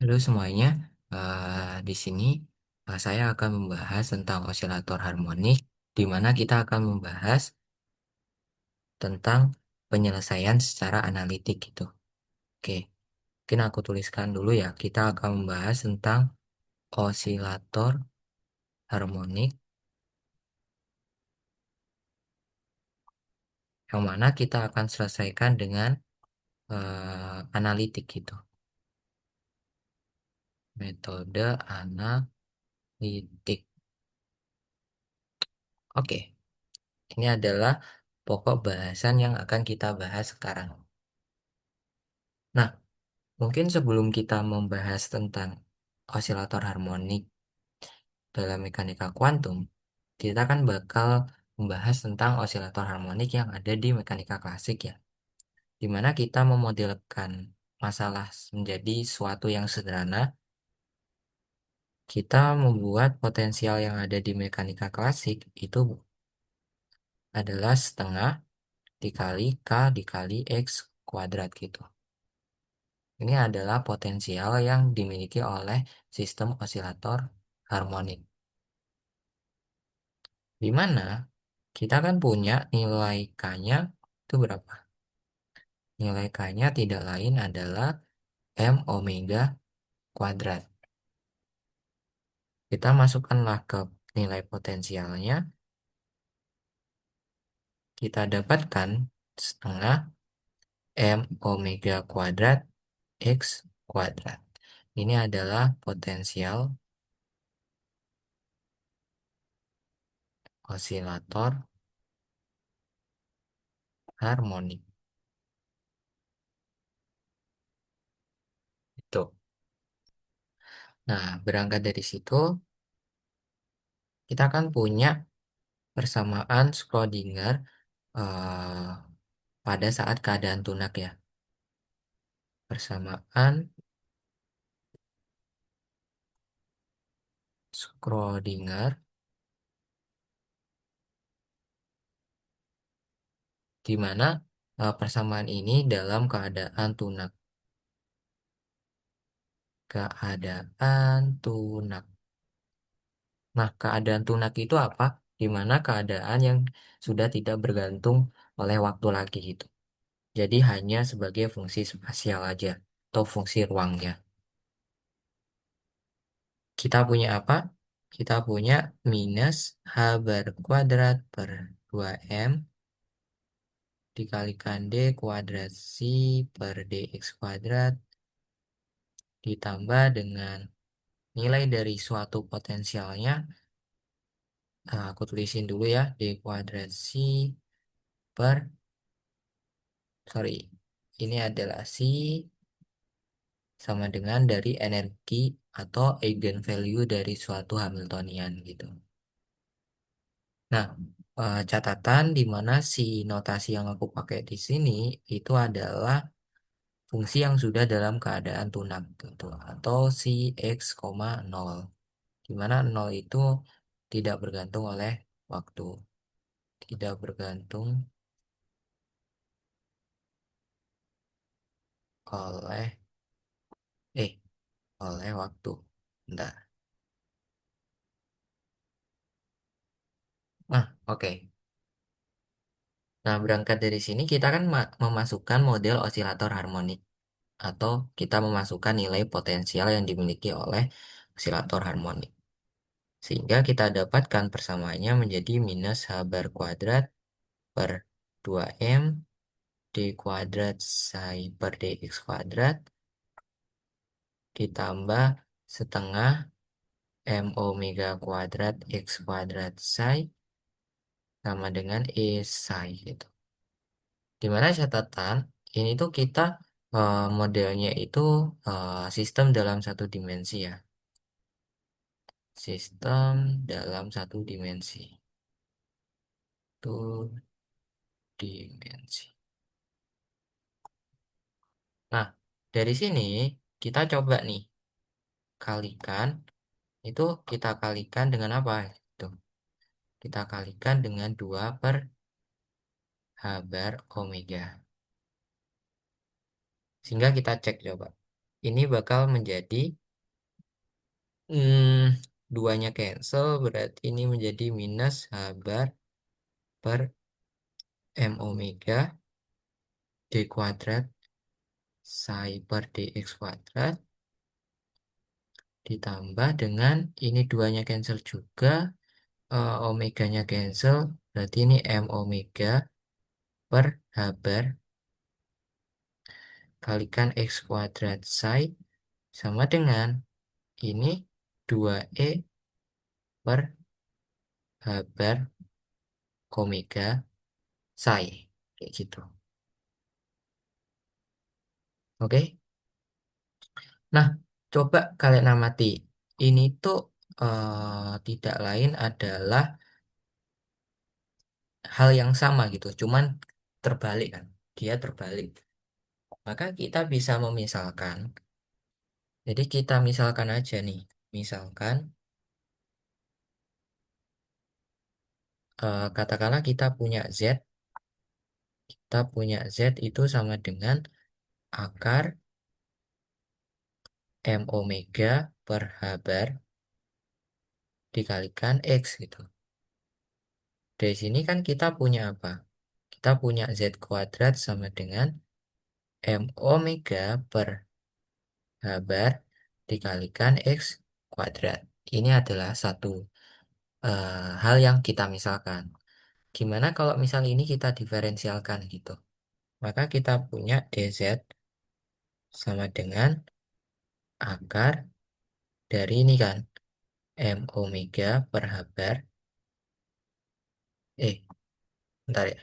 Halo semuanya, di sini saya akan membahas tentang osilator harmonik, di mana kita akan membahas tentang penyelesaian secara analitik gitu. Oke, mungkin aku tuliskan dulu ya. Kita akan membahas tentang osilator harmonik, yang mana kita akan selesaikan dengan analitik gitu. Metode analitik. Oke, ini adalah pokok bahasan yang akan kita bahas sekarang. Nah, mungkin sebelum kita membahas tentang osilator harmonik dalam mekanika kuantum, kita kan bakal membahas tentang osilator harmonik yang ada di mekanika klasik ya, di mana kita memodelkan masalah menjadi suatu yang sederhana. Kita membuat potensial yang ada di mekanika klasik itu adalah setengah dikali K dikali X kuadrat gitu. Ini adalah potensial yang dimiliki oleh sistem osilator harmonik. Di mana kita kan punya nilai K-nya itu berapa? Nilai K-nya tidak lain adalah M omega kuadrat. Kita masukkanlah ke nilai potensialnya, kita dapatkan setengah M omega kuadrat X kuadrat. Ini adalah potensial osilator harmonik. Itu. Nah, berangkat dari situ, kita kan punya persamaan Schrödinger eh, pada saat keadaan tunak ya. Persamaan Schrödinger di mana persamaan ini dalam keadaan tunak. Keadaan tunak. Nah, keadaan tunak itu apa? Di mana keadaan yang sudah tidak bergantung oleh waktu lagi gitu. Jadi hanya sebagai fungsi spasial aja atau fungsi ruangnya. Kita punya apa? Kita punya minus H bar kuadrat per 2M dikalikan D kuadrat C per DX kuadrat ditambah dengan nilai dari suatu potensialnya. Aku tulisin dulu ya, D kuadrat C per, sorry, ini adalah C sama dengan dari energi atau eigenvalue dari suatu Hamiltonian gitu. Nah, catatan di mana si notasi yang aku pakai di sini itu adalah fungsi yang sudah dalam keadaan tunak gitu, atau si x, 0, di mana 0 itu tidak bergantung oleh waktu, tidak bergantung oleh eh oleh waktu. Bentar. Oke. Nah, berangkat dari sini kita kan memasukkan model osilator harmonik atau kita memasukkan nilai potensial yang dimiliki oleh osilator harmonik. Sehingga kita dapatkan persamaannya menjadi minus H bar kuadrat per 2M D kuadrat psi per DX kuadrat ditambah setengah M omega kuadrat X kuadrat psi sama dengan E psi gitu. Dimana catatan ini tuh kita modelnya itu sistem dalam satu dimensi ya. Sistem dalam satu dimensi. Itu dimensi. Nah, dari sini kita coba nih kalikan, itu kita kalikan dengan apa? Itu kita kalikan dengan 2 per H bar omega. Sehingga kita cek coba. ini bakal menjadi hmm, duanya cancel, berarti ini menjadi minus H bar per M omega D kuadrat psi per dx kuadrat ditambah dengan ini duanya cancel juga, omeganya cancel, berarti ini M omega per H bar kalikan x kuadrat psi sama dengan ini 2e per H bar omega psi, kayak gitu. Oke. Nah, coba kalian amati. Ini tuh tidak lain adalah hal yang sama gitu, cuman terbalik kan. Dia terbalik. Maka kita bisa memisalkan. Jadi kita misalkan aja nih. Misalkan katakanlah kita punya Z. Kita punya Z itu sama dengan akar M omega per H bar dikalikan X gitu. Dari sini kan kita punya apa? Kita punya Z kuadrat sama dengan M omega per H bar dikalikan X kuadrat. Ini adalah satu hal yang kita misalkan. Gimana kalau misal ini kita diferensialkan gitu? Maka kita punya dz sama dengan akar dari ini kan, M omega per H bar. Bentar ya.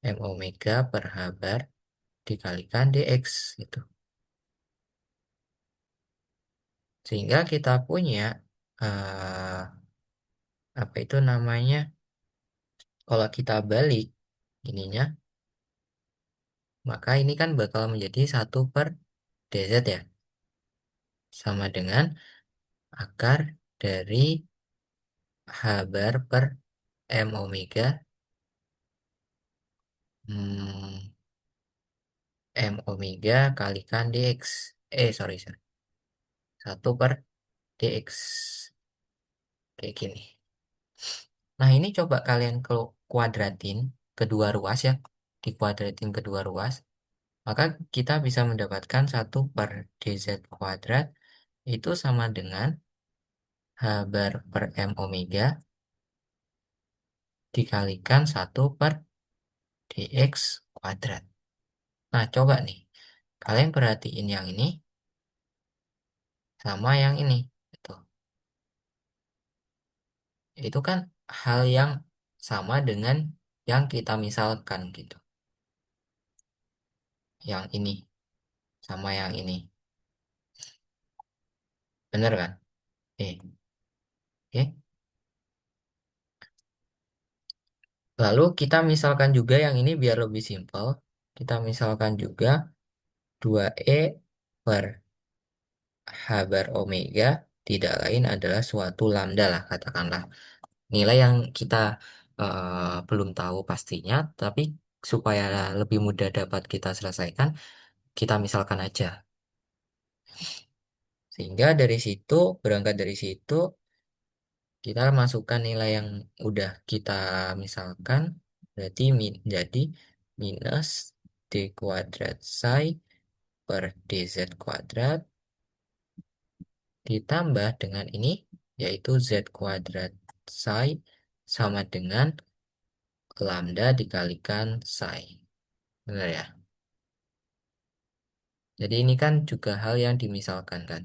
M omega per H bar dikalikan dx gitu. Sehingga kita punya eh, apa itu namanya? Kalau kita balik ininya, maka ini kan bakal menjadi 1/dz ya. Sama dengan akar dari H bar per M omega hmm, M omega kalikan dx. Sorry. 1/dx. Kayak gini. Nah, ini coba kalian kuadratin kedua ruas ya. Dikuadratin kedua ruas. Maka kita bisa mendapatkan 1/dz kuadrat itu sama dengan H bar per M omega dikalikan 1/dx kuadrat. Nah, coba nih. Kalian perhatiin yang ini sama yang ini. Itu. Itu kan hal yang sama dengan yang kita misalkan gitu. Yang ini sama yang ini. Bener kan? Oke. Lalu kita misalkan juga yang ini biar lebih simpel. Kita misalkan juga 2e per H bar omega tidak lain adalah suatu lambda lah katakanlah. Nilai yang kita belum tahu pastinya, tapi supaya lebih mudah dapat kita selesaikan, kita misalkan aja. Sehingga dari situ, berangkat dari situ, kita masukkan nilai yang udah kita misalkan, berarti jadi minus d kuadrat psi per dz kuadrat ditambah dengan ini, yaitu z kuadrat psi sama dengan lambda dikalikan psi. Benar ya? Jadi ini kan juga hal yang dimisalkan kan.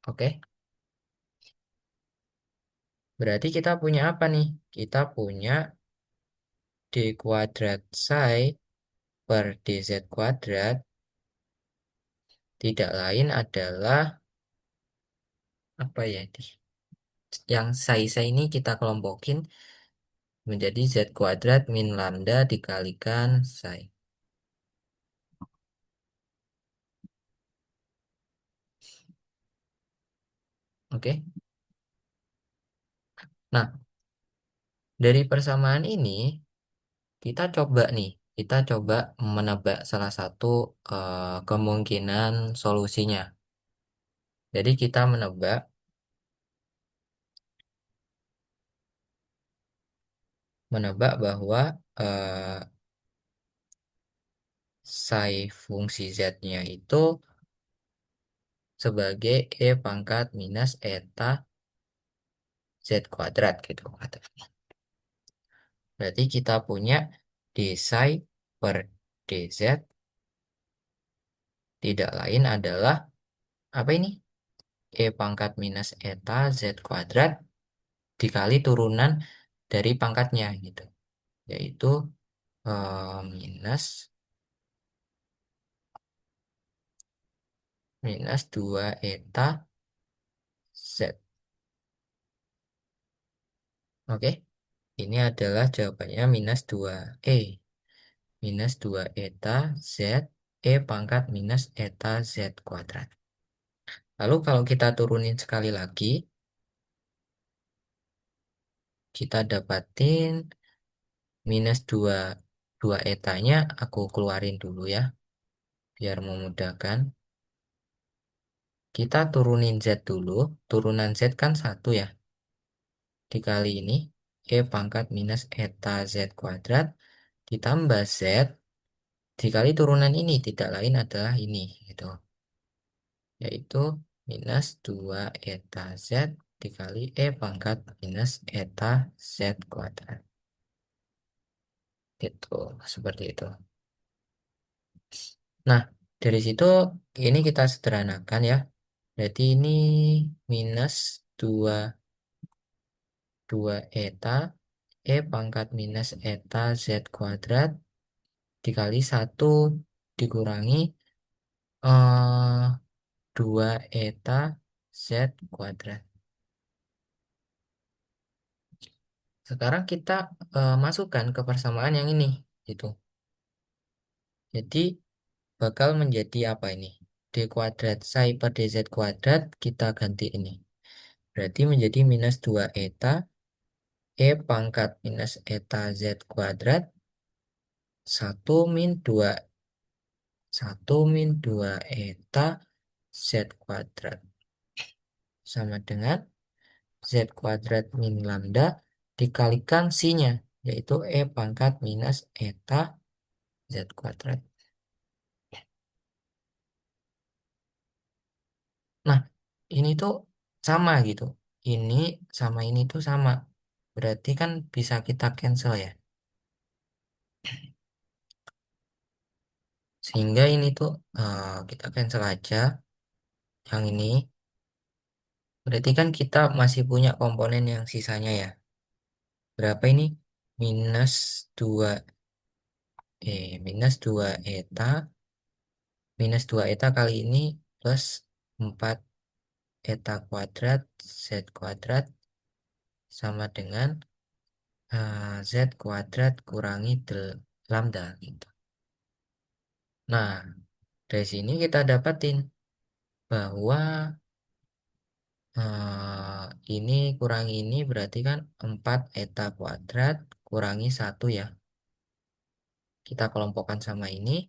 Oke, berarti kita punya apa nih? Kita punya d kuadrat psi per dz kuadrat tidak lain adalah apa ya? Yang psi ini kita kelompokin menjadi z kuadrat min lambda dikalikan psi. Oke. Nah, dari persamaan ini kita coba nih, kita coba menebak salah satu kemungkinan solusinya. Jadi kita menebak bahwa eh, psi fungsi z-nya itu sebagai e pangkat minus eta z kuadrat gitu. Berarti kita punya d psi per dz tidak lain adalah apa ini? E pangkat minus eta z kuadrat dikali turunan dari pangkatnya gitu. Yaitu minus minus 2 eta z. Oke, ini adalah jawabannya minus 2 minus 2 eta z e pangkat minus eta z kuadrat. Lalu kalau kita turunin sekali lagi, kita dapatin minus 2 etanya aku keluarin dulu ya, biar memudahkan. Kita turunin z dulu, turunan z kan 1 ya, dikali ini, e pangkat minus eta z kuadrat, ditambah z, dikali turunan ini, tidak lain adalah ini, gitu. Yaitu minus 2 eta z dikali e pangkat minus eta z kuadrat. Gitu, seperti itu. Nah, dari situ ini kita sederhanakan ya. Berarti ini minus 2 2 eta e pangkat minus eta z kuadrat dikali 1 dikurangi 2 eta z kuadrat. Sekarang kita masukkan ke persamaan yang ini gitu. Jadi bakal menjadi apa ini? D kuadrat psi per dz kuadrat kita ganti ini. Berarti menjadi minus 2 eta e pangkat minus eta z kuadrat 1 min 2 eta z kuadrat sama dengan z kuadrat min lambda dikalikan psi-nya, yaitu e pangkat minus eta z kuadrat. Nah, ini tuh sama gitu. Ini sama ini tuh sama. Berarti kan bisa kita cancel ya. Sehingga ini tuh kita cancel aja yang ini. Berarti kan kita masih punya komponen yang sisanya ya. Berapa ini? Minus 2 minus 2 eta minus 2 eta kali ini plus 4 eta kuadrat z kuadrat sama dengan z kuadrat kurangi lambda gitu. Nah, dari sini kita dapatin bahwa ini kurangi ini berarti kan 4 eta kuadrat kurangi 1 ya. Kita kelompokkan sama ini,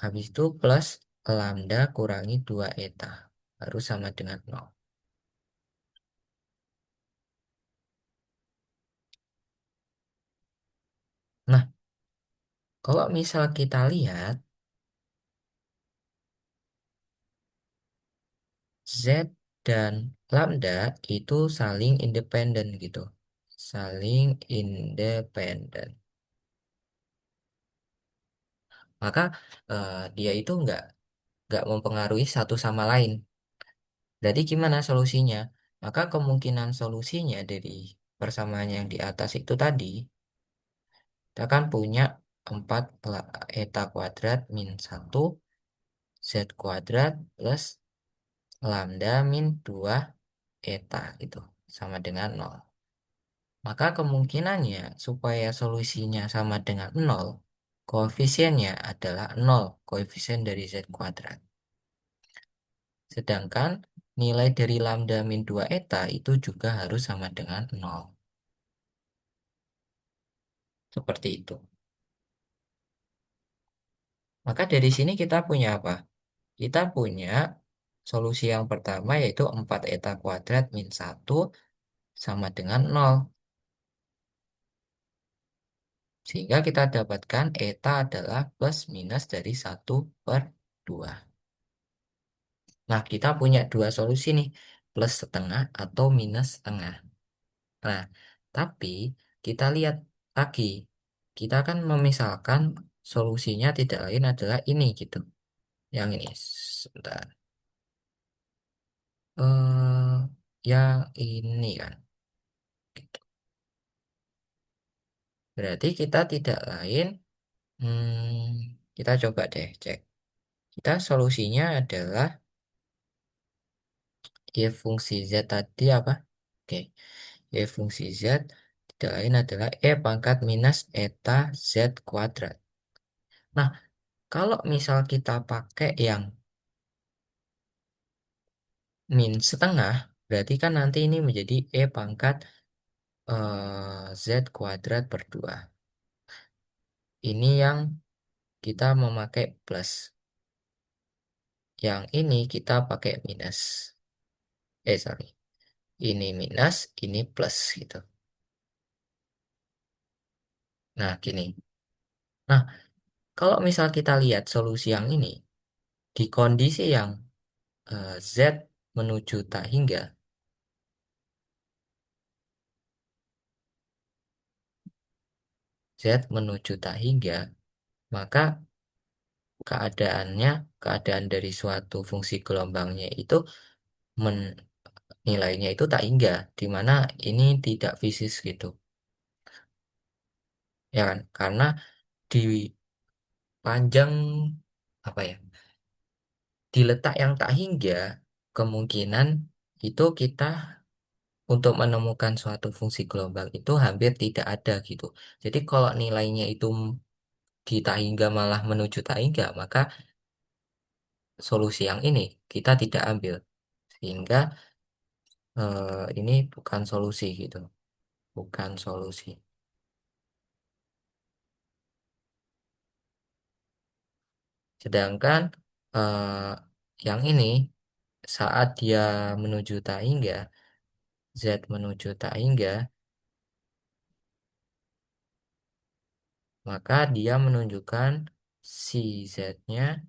habis itu plus lambda kurangi 2 eta, baru sama dengan 0. Nah, kalau misal kita lihat, Z dan lambda itu saling independen gitu. Saling independen. Maka dia itu nggak mempengaruhi satu sama lain. Jadi gimana solusinya? Maka kemungkinan solusinya dari persamaan yang di atas itu tadi, kita kan punya 4 eta kuadrat min 1 z kuadrat plus lambda min 2 eta gitu. Sama dengan 0. Maka kemungkinannya supaya solusinya sama dengan 0, koefisiennya adalah 0, koefisien dari z kuadrat. Sedangkan nilai dari lambda min 2 eta itu juga harus sama dengan 0. Seperti itu. Maka dari sini kita punya apa? Kita punya solusi yang pertama yaitu 4 eta kuadrat min 1 sama dengan 0. Sehingga kita dapatkan eta adalah plus minus dari 1/2. Nah, kita punya dua solusi nih, plus setengah atau minus setengah. Nah, tapi kita lihat lagi, kita kan memisalkan solusinya tidak lain adalah ini gitu. Yang ini, sebentar. eh yang ini kan. Berarti kita tidak lain, kita coba deh cek. Kita solusinya adalah y fungsi z tadi apa? Oke, y fungsi z tidak lain adalah e pangkat minus eta z kuadrat. Nah, kalau misal kita pakai yang min setengah, berarti kan nanti ini menjadi e pangkat z kuadrat per 2. Ini yang kita memakai plus. Yang ini kita pakai minus. Sorry. Ini minus, ini plus gitu. Nah, gini. Nah, kalau misal kita lihat solusi yang ini, di kondisi yang Z menuju tak hingga, Z menuju tak hingga, maka keadaannya, keadaan dari suatu fungsi gelombangnya itu nilainya itu tak hingga, di mana ini tidak fisis gitu. Ya kan? Karena di panjang apa ya? Di letak yang tak hingga, kemungkinan itu kita untuk menemukan suatu fungsi gelombang itu hampir tidak ada gitu. Jadi kalau nilainya itu di tak hingga malah menuju tak hingga, maka solusi yang ini kita tidak ambil. Sehingga ini bukan solusi gitu. Bukan solusi. Sedangkan yang ini saat dia menuju tak hingga, Z menuju tak hingga, maka dia menunjukkan si Z-nya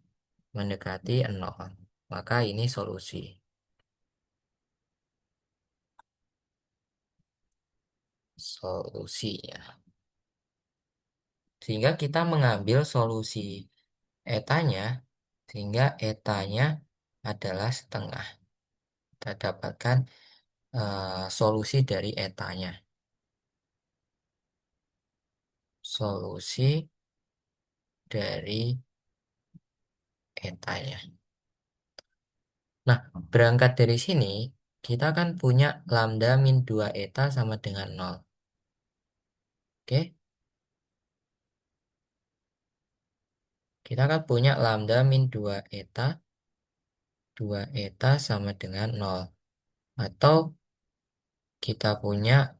mendekati 0. Maka ini solusi. Solusinya. Sehingga kita mengambil solusi etanya, sehingga etanya adalah setengah. Kita dapatkan solusi dari etanya. Solusi dari etanya. Nah, berangkat dari sini, kita kan punya lambda min 2 eta sama dengan 0. Oke, kita kan punya lambda min 2 eta, 2 eta sama dengan 0. Atau kita punya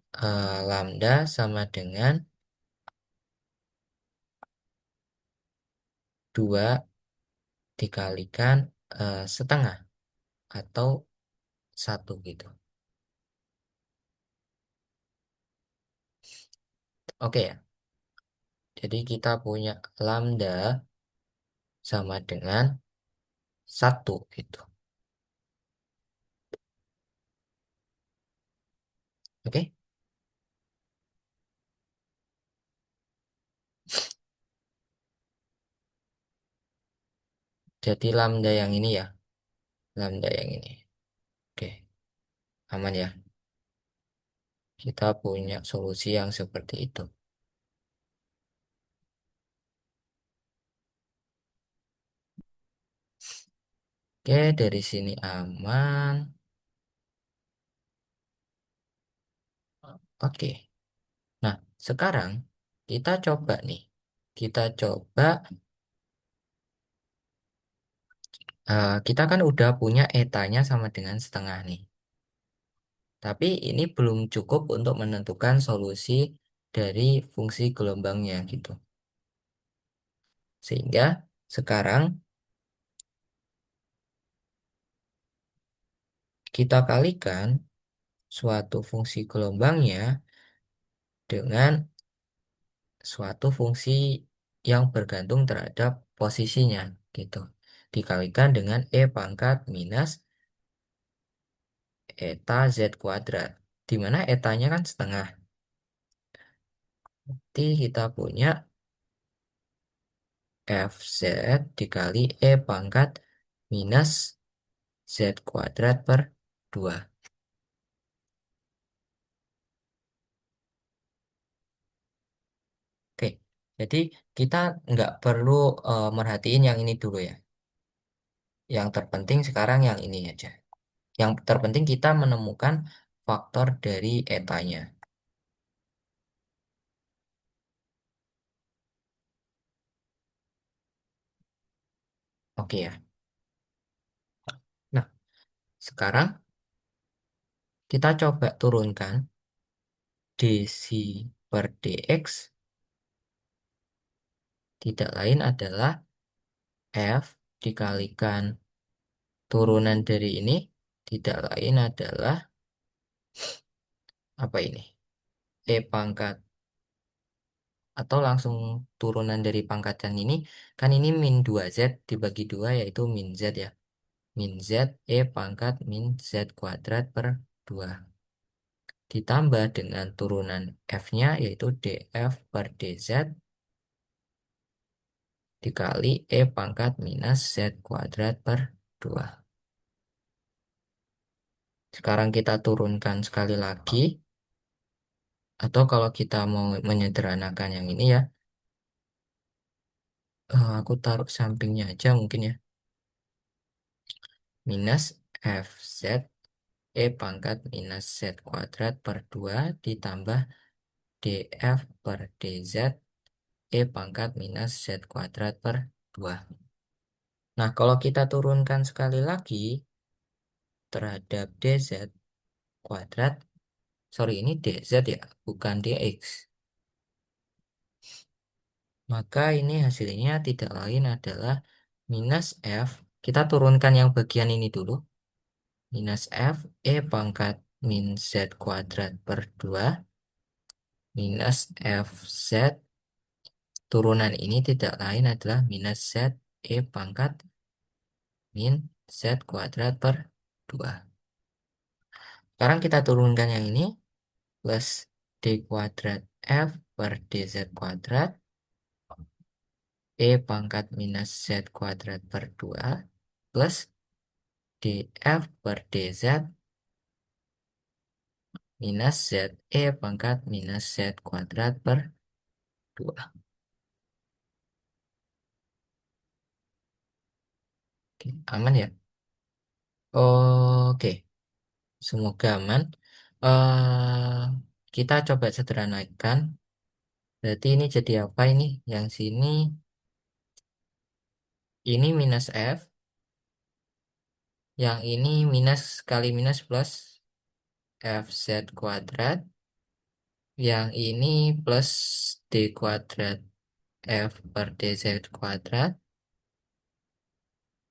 lambda sama dengan 2 dikalikan setengah atau 1 gitu. Oke ya. Jadi kita punya lambda sama dengan 1 gitu. Oke. Jadi lambda yang ini ya. Lambda yang ini. Oke. Aman ya. Kita punya solusi yang seperti itu. Oke, dari sini aman. Oke. Nah, sekarang kita coba nih. Kita coba, kita kan udah punya etanya sama dengan setengah nih. Tapi ini belum cukup untuk menentukan solusi dari fungsi gelombangnya gitu. Sehingga Sekarang kita kalikan suatu fungsi gelombangnya dengan suatu fungsi yang bergantung terhadap posisinya gitu. Dikalikan dengan E pangkat minus eta Z kuadrat. Di mana etanya kan setengah. Nanti kita punya FZ dikali E pangkat minus Z kuadrat per 2. Oke, jadi kita nggak perlu merhatiin yang ini dulu ya. Yang terpenting sekarang yang ini aja. Yang terpenting kita menemukan faktor dari etanya. Oke ya. Nah, sekarang kita coba turunkan dc per dx tidak lain adalah f dikalikan turunan dari ini tidak lain adalah apa ini? E pangkat atau langsung turunan dari pangkat yang ini kan ini min 2z dibagi 2 yaitu min z ya. Min z E pangkat min z kuadrat per 2 ditambah dengan turunan f-nya yaitu df per dz dikali E pangkat minus Z kuadrat per 2. Sekarang kita turunkan sekali lagi. Atau kalau kita mau menyederhanakan yang ini ya. Aku taruh sampingnya aja mungkin ya. Minus FZ E pangkat minus Z kuadrat per 2 ditambah DF per DZ E pangkat minus Z kuadrat per 2. Nah, kalau kita turunkan sekali lagi terhadap DZ kuadrat, sorry ini DZ ya, bukan DX. Maka ini hasilnya tidak lain adalah minus F. Kita turunkan yang bagian ini dulu. Minus F E pangkat min Z kuadrat per 2 minus FZ. Turunan ini tidak lain adalah minus Z E pangkat min Z kuadrat per 2. Sekarang kita turunkan yang ini plus D kuadrat F per DZ kuadrat E pangkat minus Z kuadrat per 2 plus df per dz minus z e pangkat minus z kuadrat per 2. Oke, aman ya? Oke, semoga aman. Kita coba sederhanakan. Berarti ini jadi apa ini? Yang sini ini minus f, yang ini minus kali minus plus fz kuadrat, yang ini plus d kuadrat f per dz kuadrat,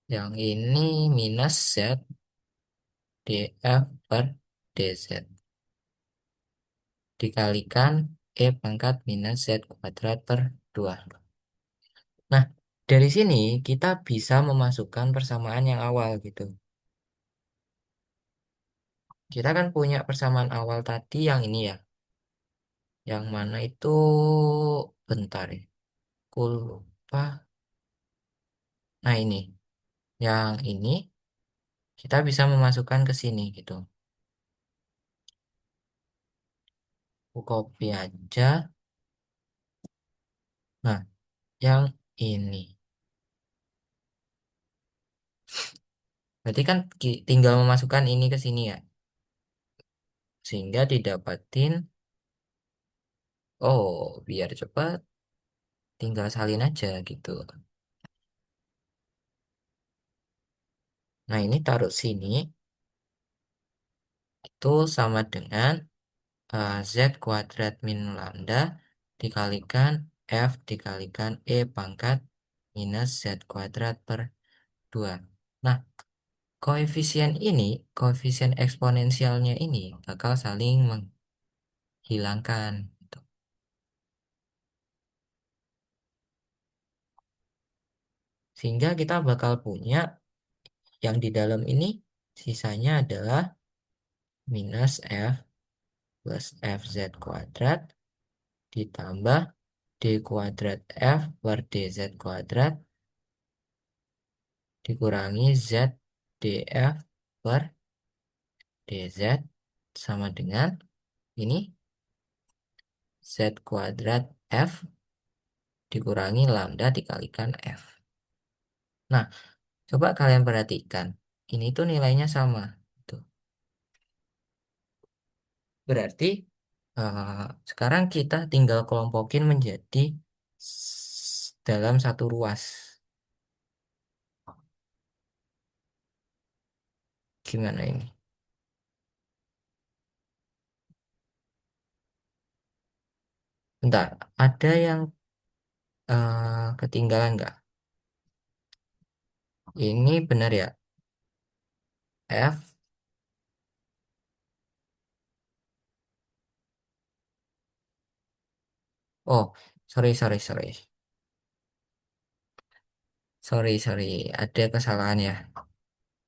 yang ini minus z df per dz dikalikan e pangkat minus z kuadrat per 2. Nah, dari sini kita bisa memasukkan persamaan yang awal gitu. Kita kan punya persamaan awal tadi yang ini ya. Yang mana itu bentar ya. Aku lupa. Nah, ini. Yang ini kita bisa memasukkan ke sini gitu. Aku copy aja. Nah, yang ini. Berarti kan tinggal memasukkan ini ke sini ya. Sehingga didapatin, oh biar cepat, tinggal salin aja gitu. Nah ini taruh sini, itu sama dengan Z kuadrat min lambda dikalikan F dikalikan E pangkat minus Z kuadrat per 2. Nah, koefisien ini, koefisien eksponensialnya ini bakal saling menghilangkan, gitu. Sehingga kita bakal punya yang di dalam ini sisanya adalah minus F plus FZ kuadrat ditambah D kuadrat F per DZ kuadrat dikurangi Z DF per DZ sama dengan ini Z kuadrat F dikurangi lambda dikalikan F. Nah, coba kalian perhatikan. Ini tuh nilainya sama. Tuh. Berarti sekarang kita tinggal kelompokin menjadi dalam satu ruas. Gimana ini? Bentar, ada yang ketinggalan nggak? Ini benar ya? F. Oh, sorry, sorry, sorry. Sorry, sorry. Ada kesalahan ya.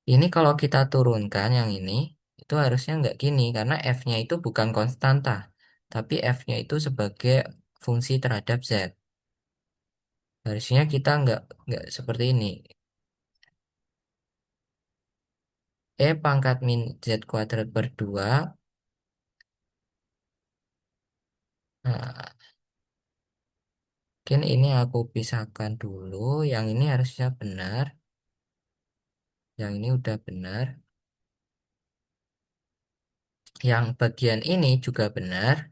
Ini kalau kita turunkan yang ini, itu harusnya nggak gini, karena F-nya itu bukan konstanta, tapi F-nya itu sebagai fungsi terhadap Z. Harusnya kita nggak seperti ini. E pangkat min Z kuadrat per 2. Nah, mungkin ini aku pisahkan dulu. Yang ini harusnya benar. Yang ini udah benar. Yang bagian ini juga benar.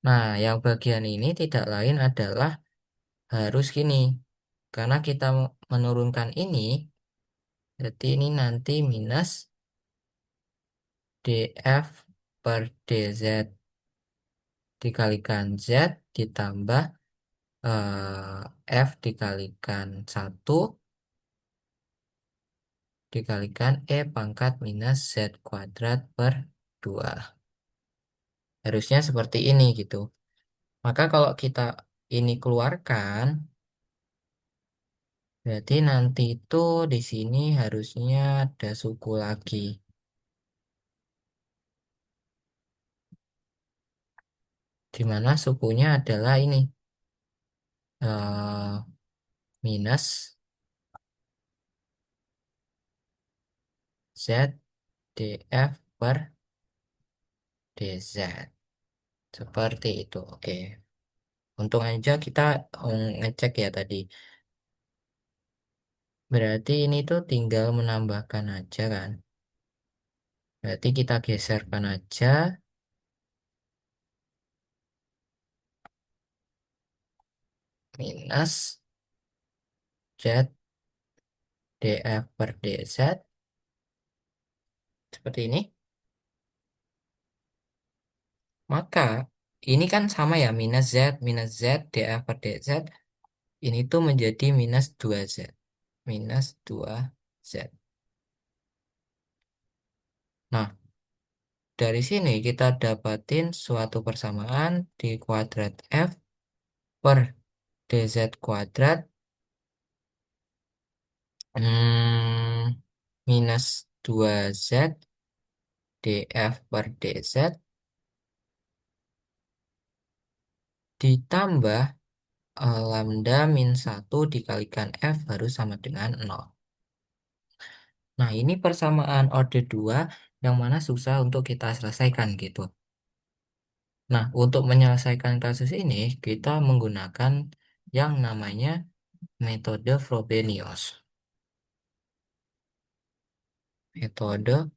Nah, yang bagian ini tidak lain adalah harus gini. Karena kita menurunkan ini, berarti ini nanti minus df per dz dikalikan z ditambah f dikalikan 1 dikalikan e pangkat minus z kuadrat per 2. Harusnya seperti ini gitu. Maka kalau kita ini keluarkan, berarti nanti itu di sini harusnya ada suku lagi. Di mana sukunya adalah ini. eh, Minus Z df per dz. Seperti itu. Oke. Untung aja kita ngecek ya tadi. Berarti ini tuh tinggal menambahkan aja kan. Berarti kita geserkan aja minus Z df per dz seperti ini. Maka ini kan sama ya minus Z df per dz. Ini tuh menjadi minus 2Z. Minus 2Z. Nah, dari sini kita dapatin suatu persamaan di kuadrat F per dz kuadrat minus 2z df per dz ditambah lambda min 1 dikalikan F harus sama dengan 0. Nah, ini persamaan order 2 yang mana susah untuk kita selesaikan gitu. Nah, untuk menyelesaikan kasus ini, kita menggunakan yang namanya metode Frobenius. Metode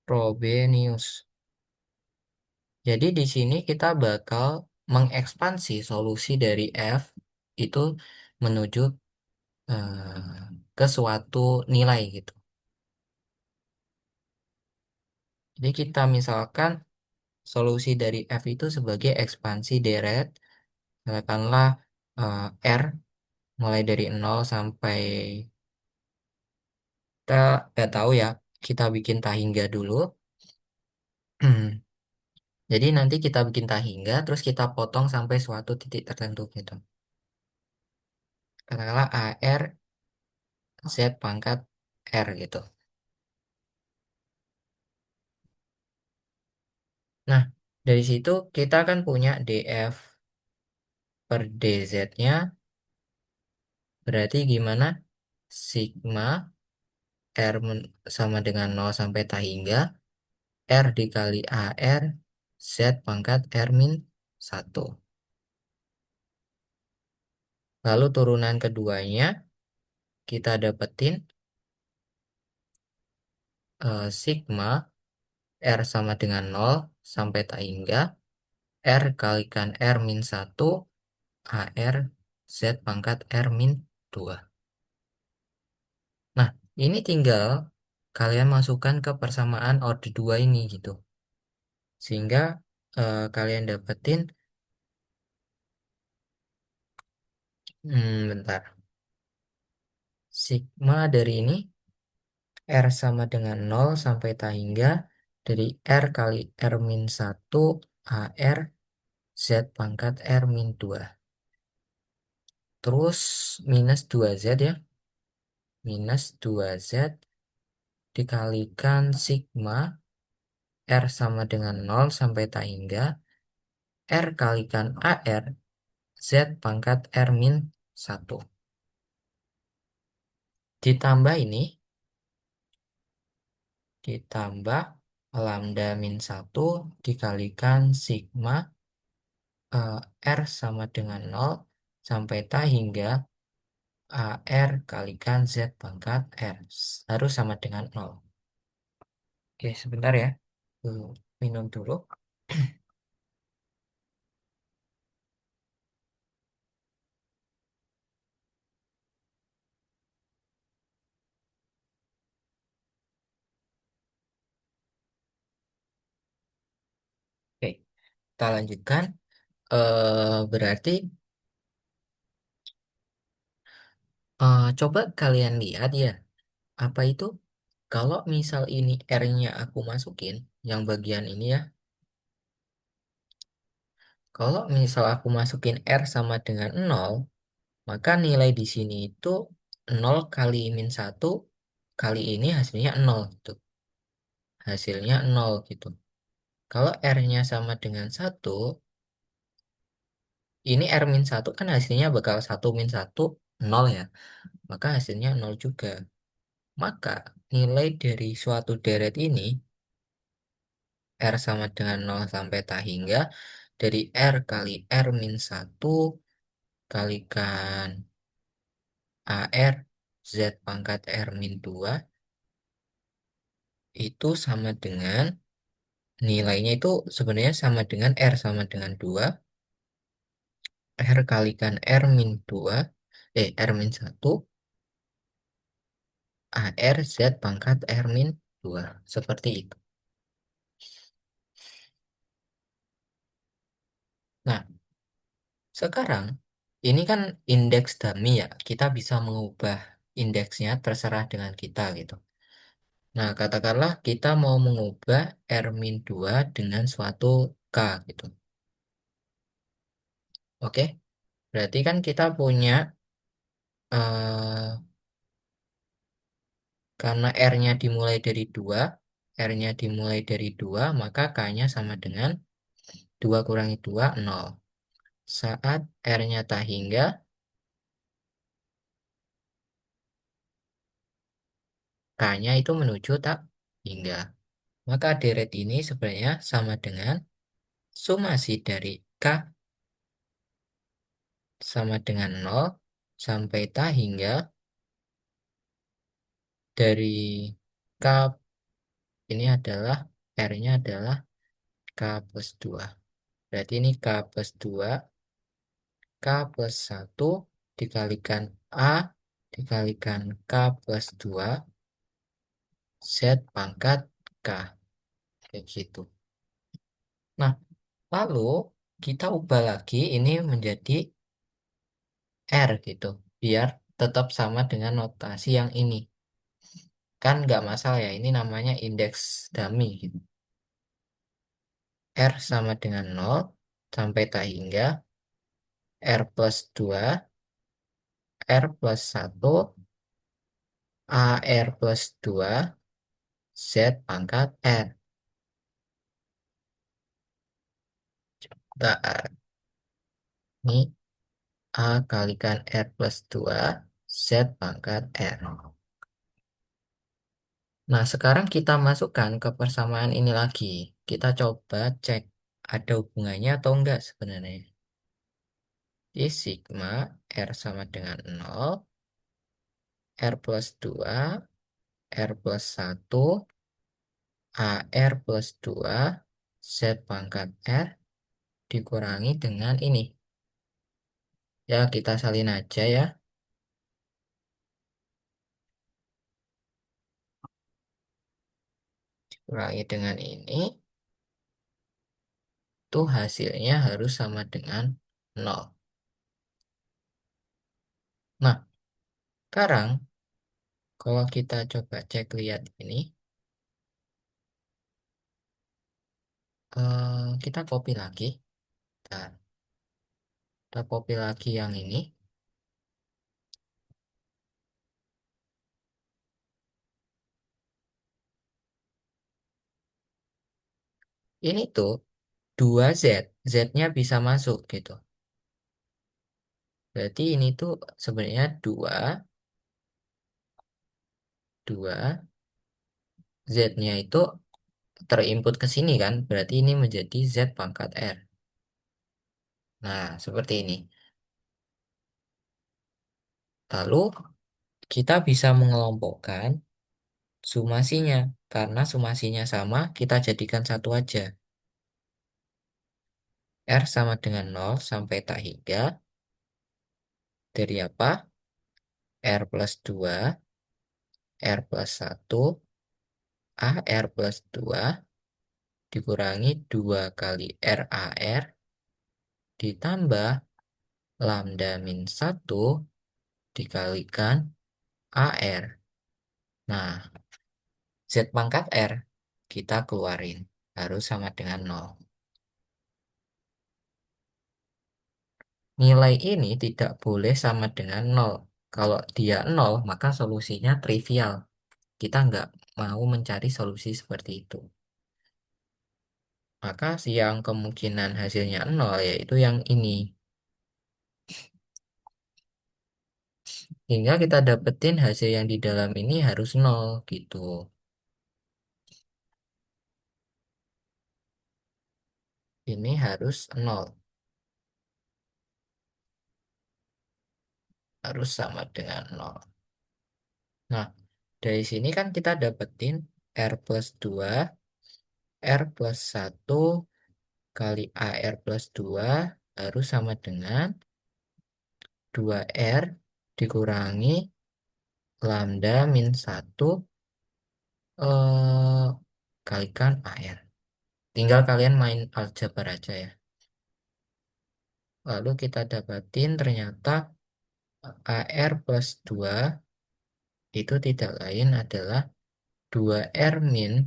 Frobenius. Jadi di sini kita bakal mengekspansi solusi dari F itu menuju ke suatu nilai gitu. Jadi kita misalkan solusi dari F itu sebagai ekspansi deret, katakanlah R mulai dari 0 sampai, kita nggak tahu ya, kita bikin tak hingga dulu. Jadi nanti kita bikin tak hingga, terus kita potong sampai suatu titik tertentu gitu. Katakanlah AR Z pangkat R gitu. Nah, dari situ kita kan punya DF per DZ-nya, berarti gimana? Sigma R sama dengan 0 sampai tak hingga, R dikali AR Z pangkat R min 1. Lalu turunan keduanya kita dapetin sigma R sama dengan 0 sampai tak hingga, R kalikan R min 1 AR Z pangkat R min 2. Nah, ini tinggal kalian masukkan ke persamaan order 2 ini gitu. Sehingga kalian dapetin, bentar. Sigma dari ini R sama dengan 0 sampai tak hingga dari R kali R min 1 AR Z pangkat R min 2. Terus minus 2Z ya. Minus 2Z dikalikan sigma R sama dengan 0 sampai tak hingga R kalikan AR Z pangkat R min 1. Ditambah ini, ditambah lambda min 1 dikalikan sigma eh, R sama dengan 0 sampai tak hingga AR kalikan Z pangkat R harus sama dengan 0. Oke, sebentar ya. Minum dulu. Oke, kita lanjutkan. Berarti coba kalian lihat ya, apa itu? Kalau misal ini R-nya aku masukin, yang bagian ini ya. Kalau misal aku masukin R sama dengan 0, maka nilai di sini itu 0 kali min 1 kali ini hasilnya 0 gitu. Hasilnya 0 gitu. Kalau R-nya sama dengan 1, ini R min 1 kan hasilnya bakal 1 min 1, 0 ya. Maka hasilnya 0 juga. Maka nilai dari suatu deret ini, R sama dengan 0 sampai tak hingga, dari R kali R min 1 kalikan AR Z pangkat R min 2 itu sama dengan, nilainya itu sebenarnya sama dengan R sama dengan 2, R kalikan R min 2, R min 1 AR Z pangkat R min 2. Seperti itu. Nah, sekarang ini kan indeks dummy ya. Kita bisa mengubah indeksnya terserah dengan kita gitu. Nah, katakanlah kita mau mengubah R min 2 dengan suatu K gitu. Oke, berarti kan kita punya eh, karena R-nya dimulai dari 2, R-nya dimulai dari 2, maka K-nya sama dengan 2 kurangi 2, 0. Saat R-nya tak hingga, K-nya itu menuju tak hingga. Maka deret ini sebenarnya sama dengan summasi dari K sama dengan 0 sampai tak hingga dari K, ini adalah R-nya adalah K plus 2. Berarti ini K plus 2, K plus 1 dikalikan A dikalikan K plus 2 Z pangkat K. Kayak gitu. Nah, lalu kita ubah lagi ini menjadi R gitu. Biar tetap sama dengan notasi yang ini. Kan nggak masalah ya, ini namanya indeks dummy gitu. R sama dengan 0 sampai tak hingga R plus 2, R plus 1, AR plus 2, Z pangkat R. Nah, ini A kalikan R plus 2, Z pangkat R. Nah, sekarang kita masukkan ke persamaan ini lagi. Kita coba cek ada hubungannya atau enggak sebenarnya. Di sigma R sama dengan 0, R plus 2, R plus 1, AR plus 2, Z pangkat R dikurangi dengan ini. Ya, kita salin aja ya. Dikurangi dengan ini, tuh hasilnya harus sama dengan 0. Nah, sekarang kalau kita coba cek lihat ini, kita copy lagi. Nah, kita copy lagi yang ini. Ini tuh 2Z, Z-nya bisa masuk gitu. Berarti ini tuh sebenarnya 2, Z-nya itu terinput ke sini kan. Berarti ini menjadi Z pangkat R. Nah, seperti ini. Lalu kita bisa mengelompokkan sumasinya. Karena sumasinya sama, kita jadikan satu aja. R sama dengan 0 sampai tak hingga. Dari apa? R plus 2, R plus 1, A R plus 2 dikurangi 2 kali RAR ditambah lambda min 1 dikalikan AR. Nah, Z pangkat R kita keluarin. Harus sama dengan 0. Nilai ini tidak boleh sama dengan 0. Kalau dia 0, maka solusinya trivial. Kita nggak mau mencari solusi seperti itu. Maka yang kemungkinan hasilnya 0 yaitu yang ini. Hingga kita dapetin hasil yang di dalam ini harus 0 gitu. Ini harus 0. Harus sama dengan 0. Nah, dari sini kan kita dapetin R plus 2, R plus 1 kali AR plus 2 harus sama dengan 2R dikurangi lambda min 1 eh, kalikan AR. Tinggal kalian main aljabar aja ya. Lalu kita dapatin ternyata AR plus 2 itu tidak lain adalah 2R min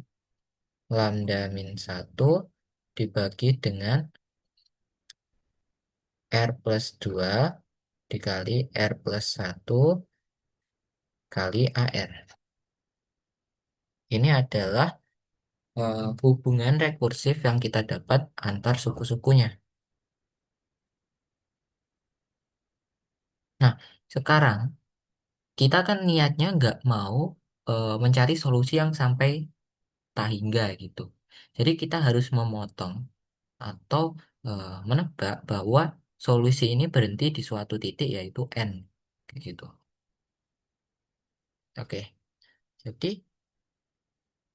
lambda min 1 dibagi dengan R plus 2 dikali R plus 1 kali AR. Ini adalah hubungan rekursif yang kita dapat antar suku-sukunya. Nah, sekarang kita kan niatnya nggak mau mencari solusi yang sampai tak hingga gitu. Jadi kita harus memotong atau menebak bahwa solusi ini berhenti di suatu titik yaitu N. Kayak gitu. Oke, jadi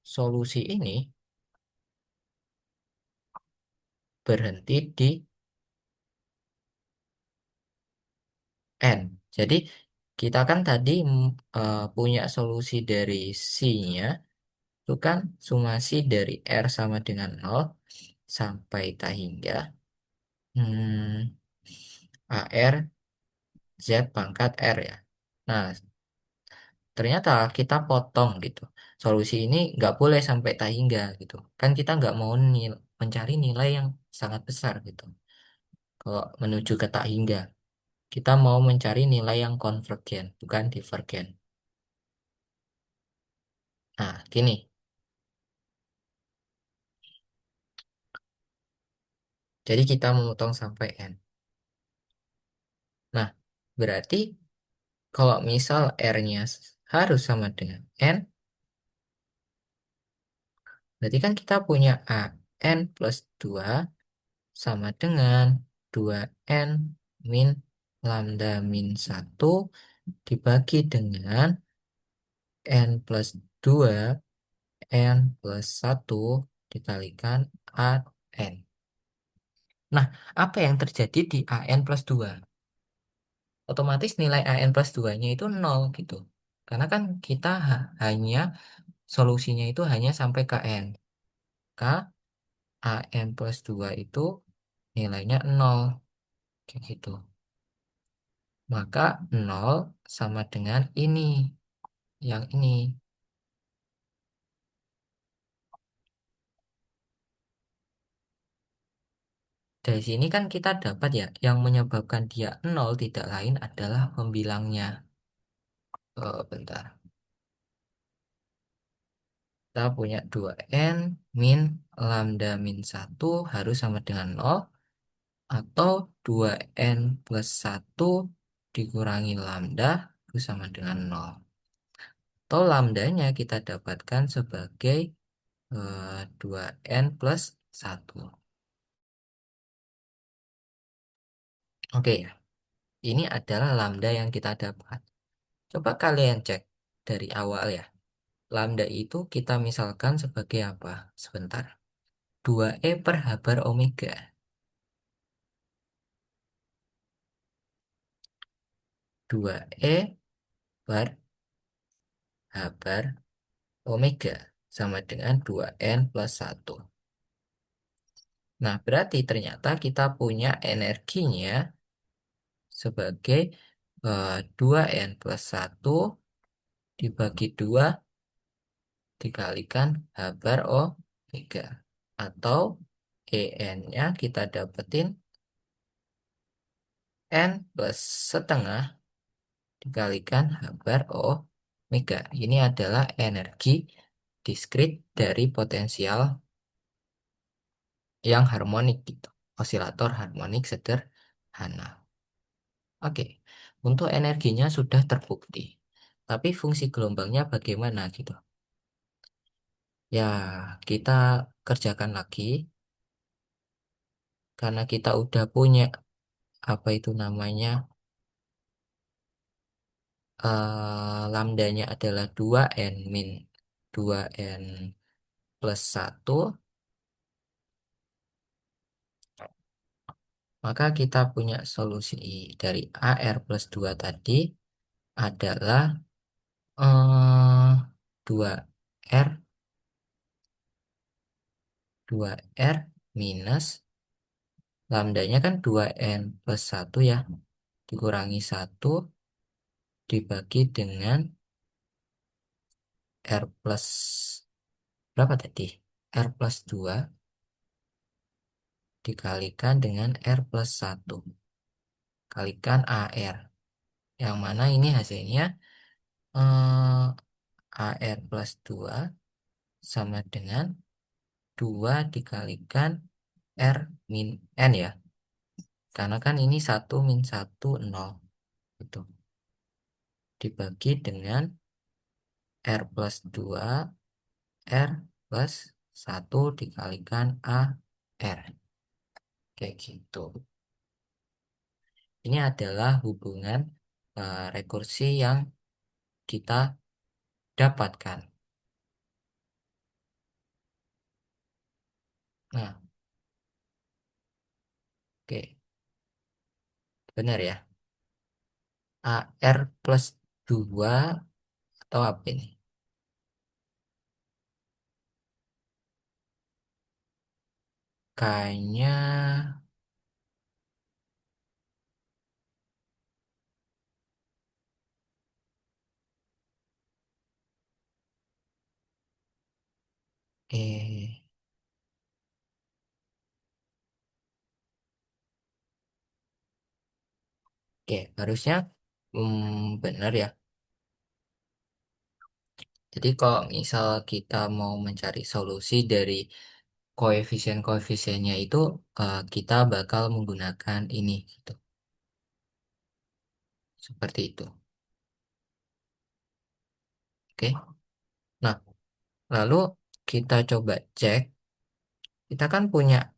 solusi ini berhenti di N. Jadi kita kan tadi punya solusi dari C-nya itu kan sumasi dari R sama dengan 0 sampai tak hingga hmm, AR Z pangkat R ya. Nah, ternyata kita potong gitu. Solusi ini nggak boleh sampai tak hingga gitu. Kan kita nggak mau mencari nilai yang sangat besar gitu. Kalau menuju ke tak hingga, kita mau mencari nilai yang konvergen, bukan divergen. Nah, gini. Jadi kita memotong sampai N. Nah, berarti kalau misal R-nya harus sama dengan N, berarti kan kita punya AN plus 2 sama dengan 2N min lambda min 1 dibagi dengan N plus 2 N plus 1 dikalikan AN. Nah, apa yang terjadi di AN plus 2? Otomatis nilai AN plus 2-nya itu nol gitu. Karena kan kita hanya solusinya itu hanya sampai ke N. K AN plus 2 itu nilainya nol kayak gitu. Maka nol sama dengan ini, yang ini. Dari sini kan kita dapat ya, yang menyebabkan dia nol tidak lain adalah pembilangnya. Bentar. Kita punya 2N min lambda min 1 harus sama dengan nol. Atau 2N plus 1 dikurangi lambda itu sama dengan nol. Atau lambdanya kita dapatkan sebagai 2N plus 1. Oke ya, ini adalah lambda yang kita dapat. Coba kalian cek dari awal ya. Lambda itu kita misalkan sebagai apa? Sebentar. 2E per H bar omega. 2E per H bar omega sama dengan 2N plus 1. Nah, berarti ternyata kita punya energinya sebagai 2N plus 1 dibagi 2 dikalikan H bar omega. Atau EN-nya kita dapetin N plus setengah dikalikan H bar omega. Ini adalah energi diskrit dari potensial yang harmonik gitu. Osilator harmonik sederhana. Oke, untuk energinya sudah terbukti. Tapi fungsi gelombangnya bagaimana gitu? Ya, kita kerjakan lagi. Karena kita udah punya apa itu namanya, lambdanya adalah 2N min 2N plus 1. Maka kita punya solusi dari AR plus 2 tadi adalah 2R 2R minus lambdanya kan 2N plus 1 ya, dikurangi 1 dibagi dengan R plus berapa tadi? R plus 2 dikalikan dengan R plus 1 kalikan AR. Yang mana ini hasilnya AR plus 2 sama dengan 2 dikalikan R min N ya. Karena kan ini 1 min 1 0. Gitu. Dibagi dengan R plus 2 R plus 1 dikalikan AR. Kayak gitu. Ini adalah hubungan rekursi yang kita dapatkan. Nah, oke, benar ya. AR plus 2 atau apa ini? Kayaknya, eh, oke, harusnya benar ya. Jadi kalau misal kita mau mencari solusi dari koefisien-koefisiennya itu, kita bakal menggunakan ini, gitu. Seperti itu. Oke. Nah, lalu kita coba cek. Kita kan punya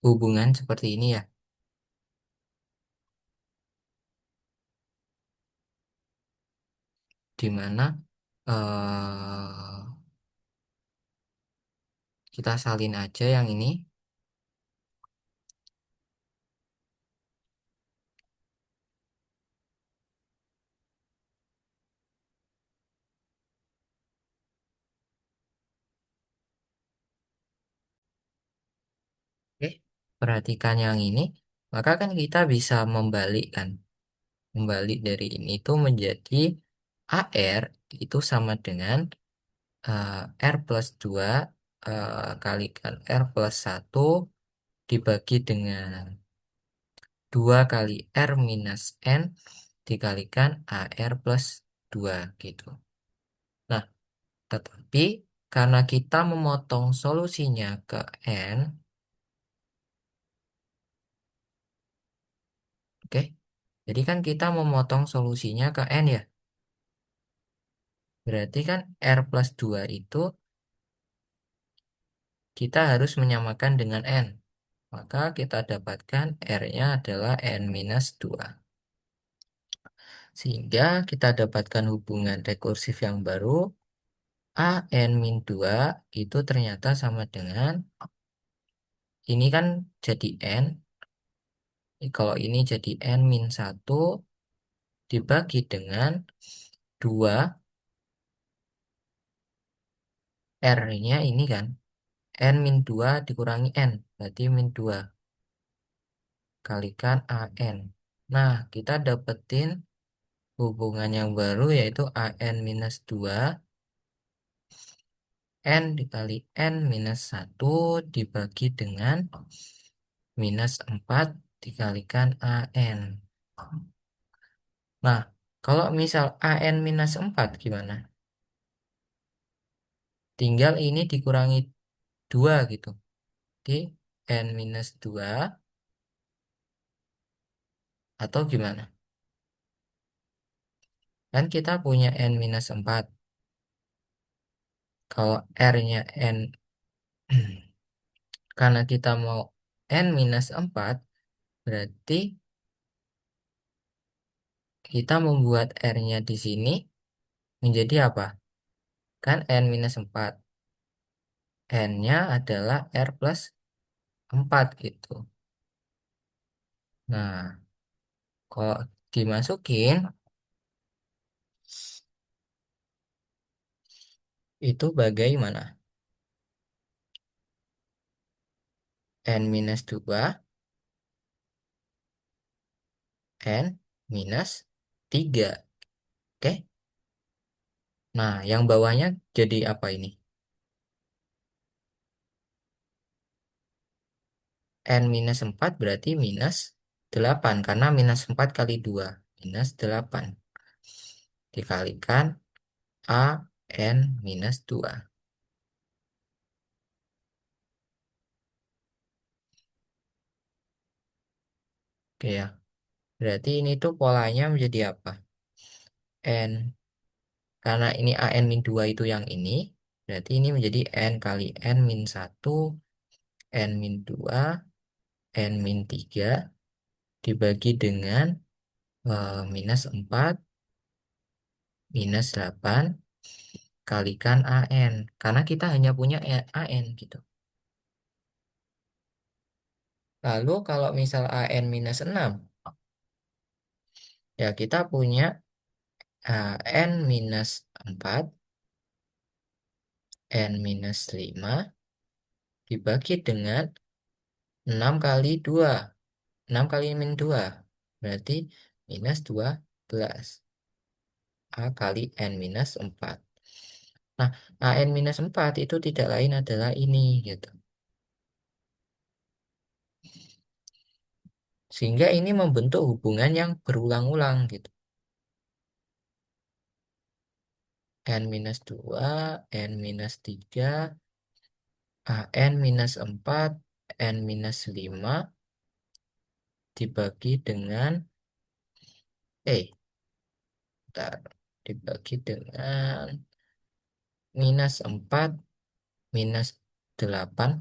hubungan seperti ini ya, di mana kita salin aja yang ini. Oke. Perhatikan yang ini. Maka kan kita bisa membalikkan. Membalik dari ini itu menjadi AR itu sama dengan eh, R plus 2 kalikan R plus 1 dibagi dengan 2 kali R minus N dikalikan AR plus 2 gitu. Nah, tetapi karena kita memotong solusinya ke N, oke, jadi kan kita memotong solusinya ke N ya. Berarti kan R plus 2 itu kita harus menyamakan dengan N. Maka kita dapatkan R-nya adalah N minus 2. Sehingga kita dapatkan hubungan rekursif yang baru, A N min 2 itu ternyata sama dengan, ini kan jadi N, kalau ini jadi N min 1 dibagi dengan 2, R-nya ini kan, N min 2 dikurangi N, berarti min 2, kalikan A N. Nah, kita dapetin hubungan yang baru yaitu A N minus 2 N dikali N minus 1 dibagi dengan minus 4 dikalikan AN. Nah, kalau misal AN minus 4 gimana? Tinggal ini dikurangi 2 gitu. Oke, N minus 2 atau gimana? Kan kita punya N minus 4. Kalau R-nya N, karena kita mau N minus 4, berarti kita membuat R-nya di sini menjadi apa? Kan N minus 4. N-nya adalah R plus 4 gitu. Nah, kalau dimasukin itu bagaimana? N minus 2, N minus 3. Oke. Nah, yang bawahnya jadi apa ini? N minus 4 berarti minus 8. Karena minus 4 kali 2. Minus 8. Dikalikan A N minus 2. Oke ya. Berarti ini tuh polanya menjadi apa? N. Karena ini A N min 2 itu yang ini. Berarti ini menjadi N kali N min 1, N min 2, N min 3 dibagi dengan minus 4, minus 8, kalikan AN. Karena kita hanya punya AN gitu. Lalu kalau misal AN minus 6, ya kita punya AN minus 4, N minus 5 dibagi dengan 6 kali 2. 6 kali min 2. Berarti minus 12. A kali N minus 4. Nah, AN minus 4 itu tidak lain adalah ini gitu. Sehingga ini membentuk hubungan yang berulang-ulang gitu. N minus 2, N minus 3, AN minus 4, N minus 5 dibagi dengan bentar, dibagi dengan minus 4 minus 8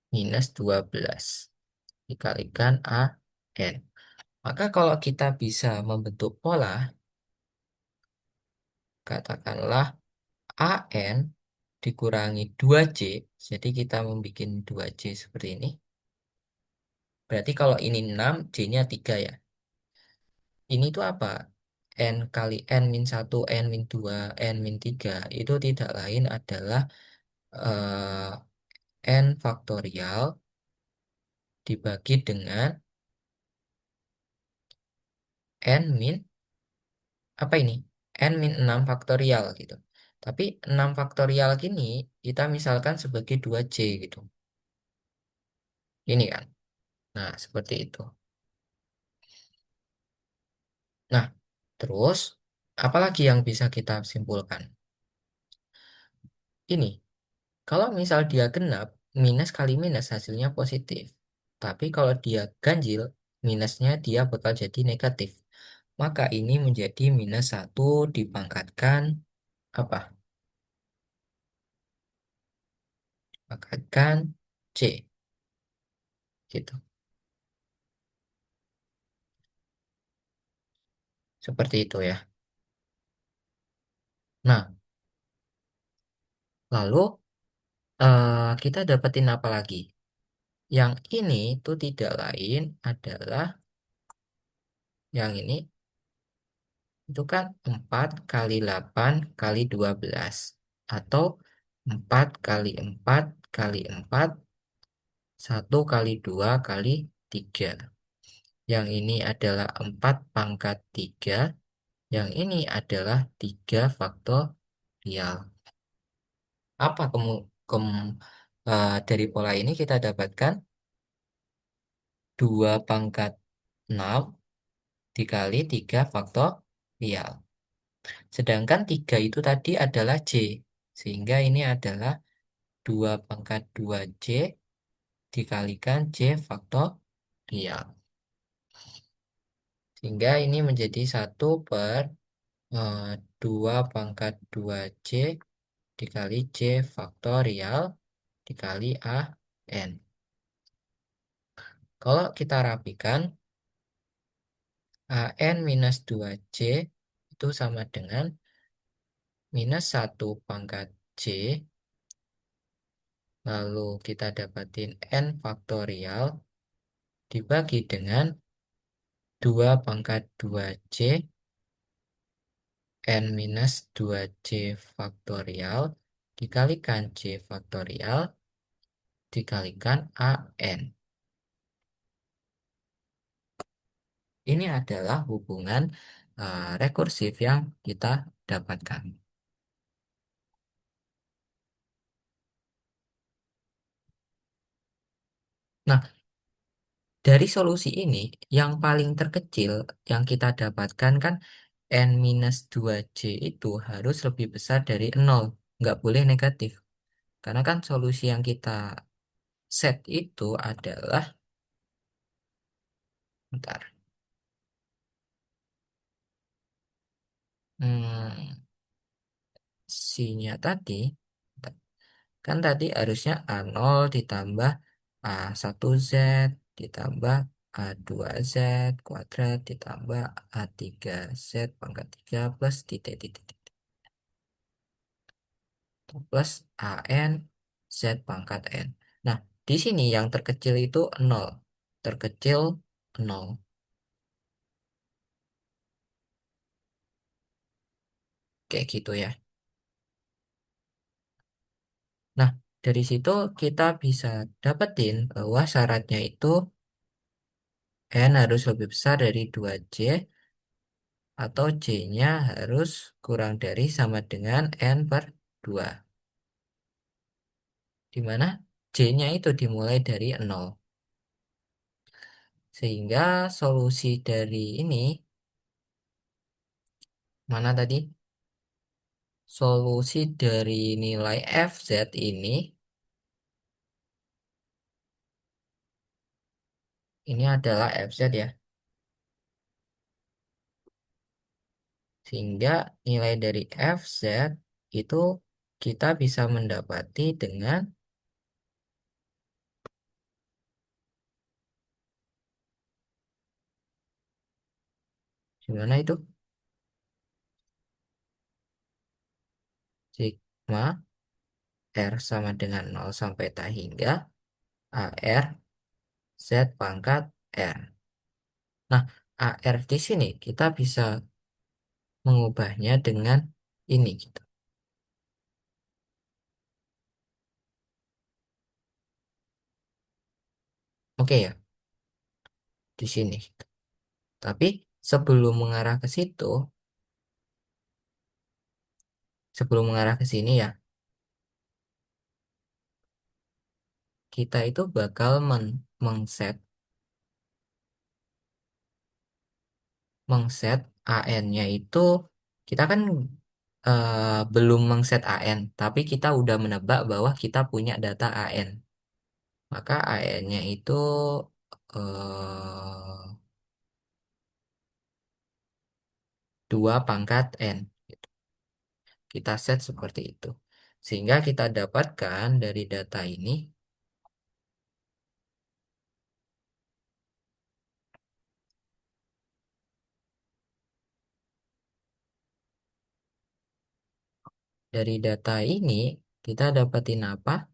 minus 12 dikalikan AN. Maka kalau kita bisa membentuk pola, katakanlah AN dikurangi 2C, jadi kita membuat 2C seperti ini. Berarti kalau ini 6, C-nya 3 ya. Ini tuh apa? N kali N min 1, N min 2, N min 3 itu tidak lain adalah N faktorial dibagi dengan N min, apa ini? N min 6 faktorial gitu. Tapi 6 faktorial gini kita misalkan sebagai 2C gitu. Ini kan. Nah, seperti itu. Nah, terus apalagi yang bisa kita simpulkan? Ini, kalau misal dia genap, minus kali minus hasilnya positif. Tapi kalau dia ganjil, minusnya dia bakal jadi negatif. Maka ini menjadi minus 1 dipangkatkan apa? Dipangkatkan C. Gitu. Seperti itu ya. Nah, lalu kita dapetin apa lagi? Yang ini tuh tidak lain adalah yang ini itu kan 4 kali 8 kali 12 atau 4 kali 4 kali 4 1 kali 2 kali 3. Yang ini adalah 4 pangkat 3. Yang ini adalah 3 faktorial. Apa dari pola ini kita dapatkan 2 pangkat 6 dikali 3 faktorial. Sedangkan 3 itu tadi adalah C. Sehingga ini adalah 2 pangkat 2C dikalikan C faktorial. Sehingga ini menjadi 1/2 pangkat 2C dikali C faktorial dikali AN. Kalau kita rapikan, AN minus 2C itu sama dengan minus 1 pangkat C. Lalu kita dapatin N faktorial dibagi dengan 2 pangkat 2C N minus 2C faktorial dikalikan C faktorial dikalikan AN. Ini adalah hubungan rekursif yang kita dapatkan. Nah, dari solusi ini, yang paling terkecil yang kita dapatkan kan N minus 2C itu harus lebih besar dari 0. Nggak boleh negatif. Karena kan solusi yang kita set itu adalah, bentar, hmm, C-nya tadi, kan tadi harusnya A0 ditambah A1Z ditambah A2Z kuadrat ditambah A3Z pangkat 3 plus titik titik titik plus AN Z pangkat N. Nah, di sini yang terkecil itu 0. Terkecil 0. Kayak gitu ya. Nah, Dari situ kita bisa dapetin bahwa syaratnya itu N harus lebih besar dari 2C atau C-nya harus kurang dari sama dengan N per 2. Di mana C-nya itu dimulai dari 0. Sehingga solusi dari ini, mana tadi? Solusi dari nilai FZ ini adalah FZ ya. Sehingga nilai dari FZ itu kita bisa mendapati dengan gimana itu? Sigma R sama dengan 0 sampai tak hingga AR Z pangkat R. Nah, AR di sini kita bisa mengubahnya dengan ini gitu. Oke ya, di sini. Tapi sebelum mengarah ke situ, sebelum mengarah ke sini ya, kita itu bakal mengset mengset AN-nya itu kita kan belum mengset AN, tapi kita udah menebak bahwa kita punya data AN. Maka AN-nya itu 2 pangkat N. Kita set seperti itu. Sehingga kita dapatkan dari data ini, dari data ini kita dapatin apa?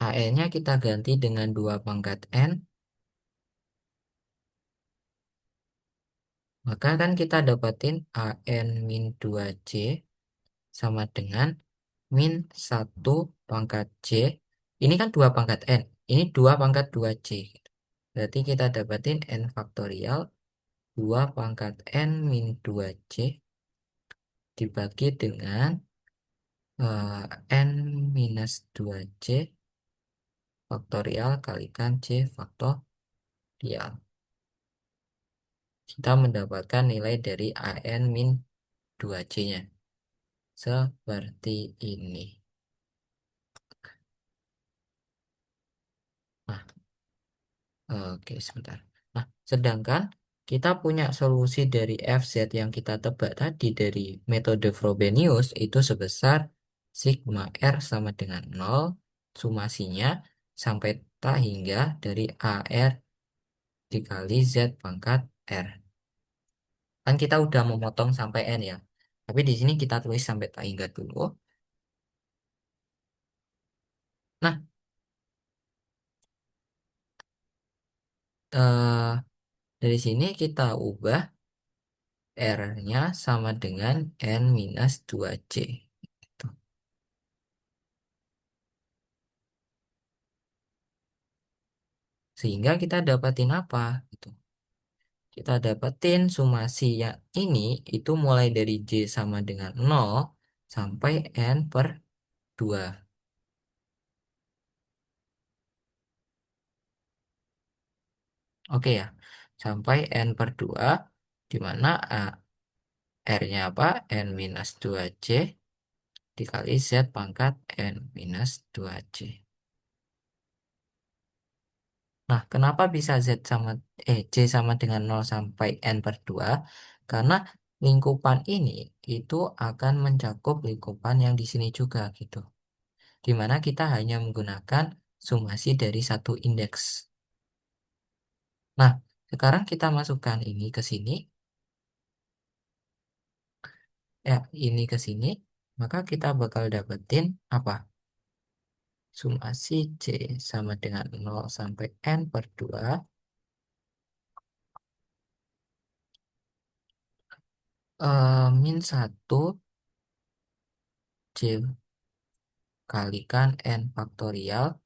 AN-nya kita ganti dengan 2 pangkat N, maka kan kita dapatin AN min 2C sama dengan min 1 pangkat C. Ini kan 2 pangkat N, ini 2 pangkat 2C. Berarti kita dapatin N faktorial 2 pangkat N min 2C dibagi dengan N minus 2C faktorial kalikan C faktorial. Kita mendapatkan nilai dari AN min 2C-nya. Seperti ini. Nah, oke sebentar. Nah, sedangkan kita punya solusi dari FZ yang kita tebak tadi dari metode Frobenius itu sebesar sigma R sama dengan 0, sumasinya sampai tak hingga dari AR dikali Z pangkat R. Kan kita udah memotong sampai N ya. Tapi di sini kita tulis sampai tak hingga dulu. Nah, dari sini kita ubah R-nya sama dengan N minus 2C. Gitu. Sehingga kita dapatin apa? Gitu. Kita dapetin sumasi yang ini itu mulai dari J sama dengan 0 sampai N per 2. Oke ya, sampai N per 2, di mana R-nya apa? N minus 2C dikali Z pangkat N minus 2C. Nah, kenapa bisa C sama dengan 0 sampai N per 2? Karena lingkupan ini itu akan mencakup lingkupan yang di sini juga gitu. Di mana kita hanya menggunakan sumasi dari satu indeks. Nah, sekarang kita masukkan ini ke sini, ya ini ke sini, maka kita bakal dapetin apa? Sumasi C sama dengan 0 sampai N per 2 Min 1 C kalikan N faktorial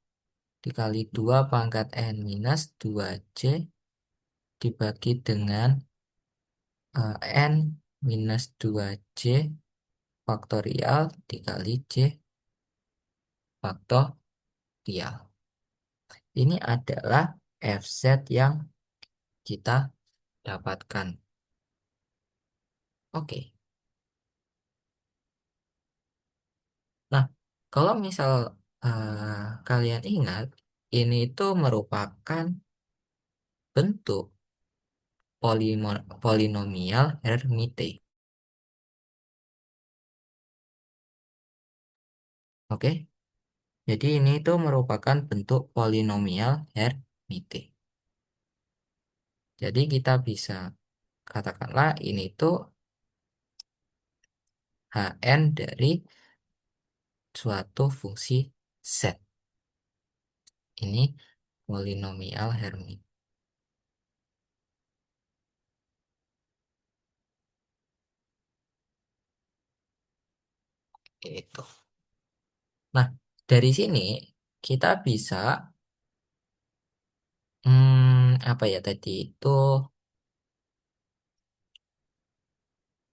dikali 2 pangkat N minus 2C dibagi dengan N minus 2C faktorial dikali C faktorial. Ini adalah FZ yang kita dapatkan. Oke. Nah, kalau misal kalian ingat, ini itu merupakan bentuk polinomial Hermite. Oke, jadi ini itu merupakan bentuk polinomial Hermite. Jadi kita bisa katakanlah ini tuh Hn dari suatu fungsi Z. Ini polinomial Hermite. Itu. Nah, dari sini kita bisa apa ya tadi itu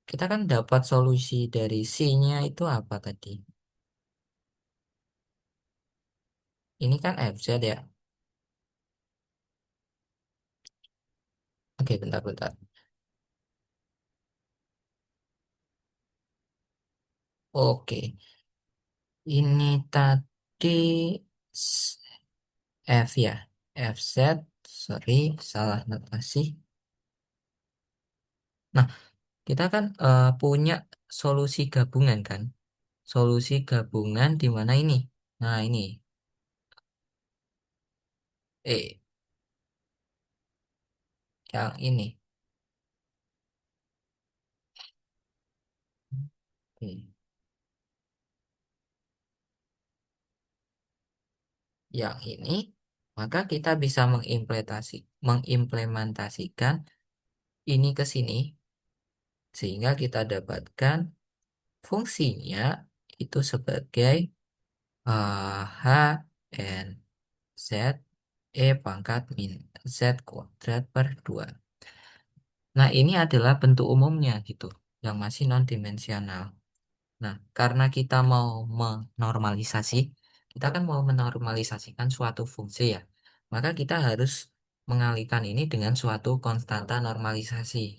kita kan dapat solusi dari C-nya itu apa tadi? Ini kan FZ ya. Oke, bentar-bentar. Oke, ini tadi s- F ya. FZ, sorry, salah notasi. Nah, kita kan punya solusi gabungan kan? Solusi gabungan di mana ini? Nah, ini. Eh, yang ini. Oke. Yang ini, maka kita bisa mengimplementasikan ini ke sini, sehingga kita dapatkan fungsinya itu sebagai H N Z E pangkat min Z kuadrat per 2. Nah, ini adalah bentuk umumnya gitu, yang masih non-dimensional. Nah, karena kita mau menormalisasi, kita kan mau menormalisasikan suatu fungsi ya, maka kita harus mengalihkan ini dengan suatu konstanta normalisasi.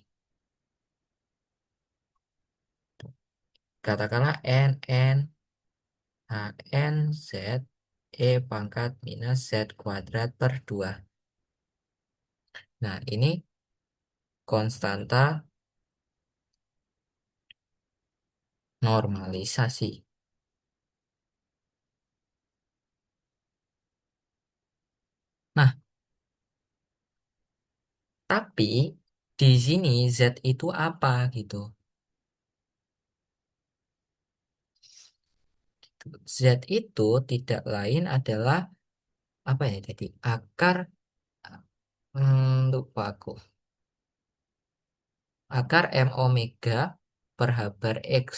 Katakanlah n h n z e pangkat minus z kuadrat per 2. Nah, ini konstanta normalisasi. Nah, tapi di sini z itu apa gitu? Z itu tidak lain adalah apa ya tadi? Akar lupa aku. Akar M omega per H bar X.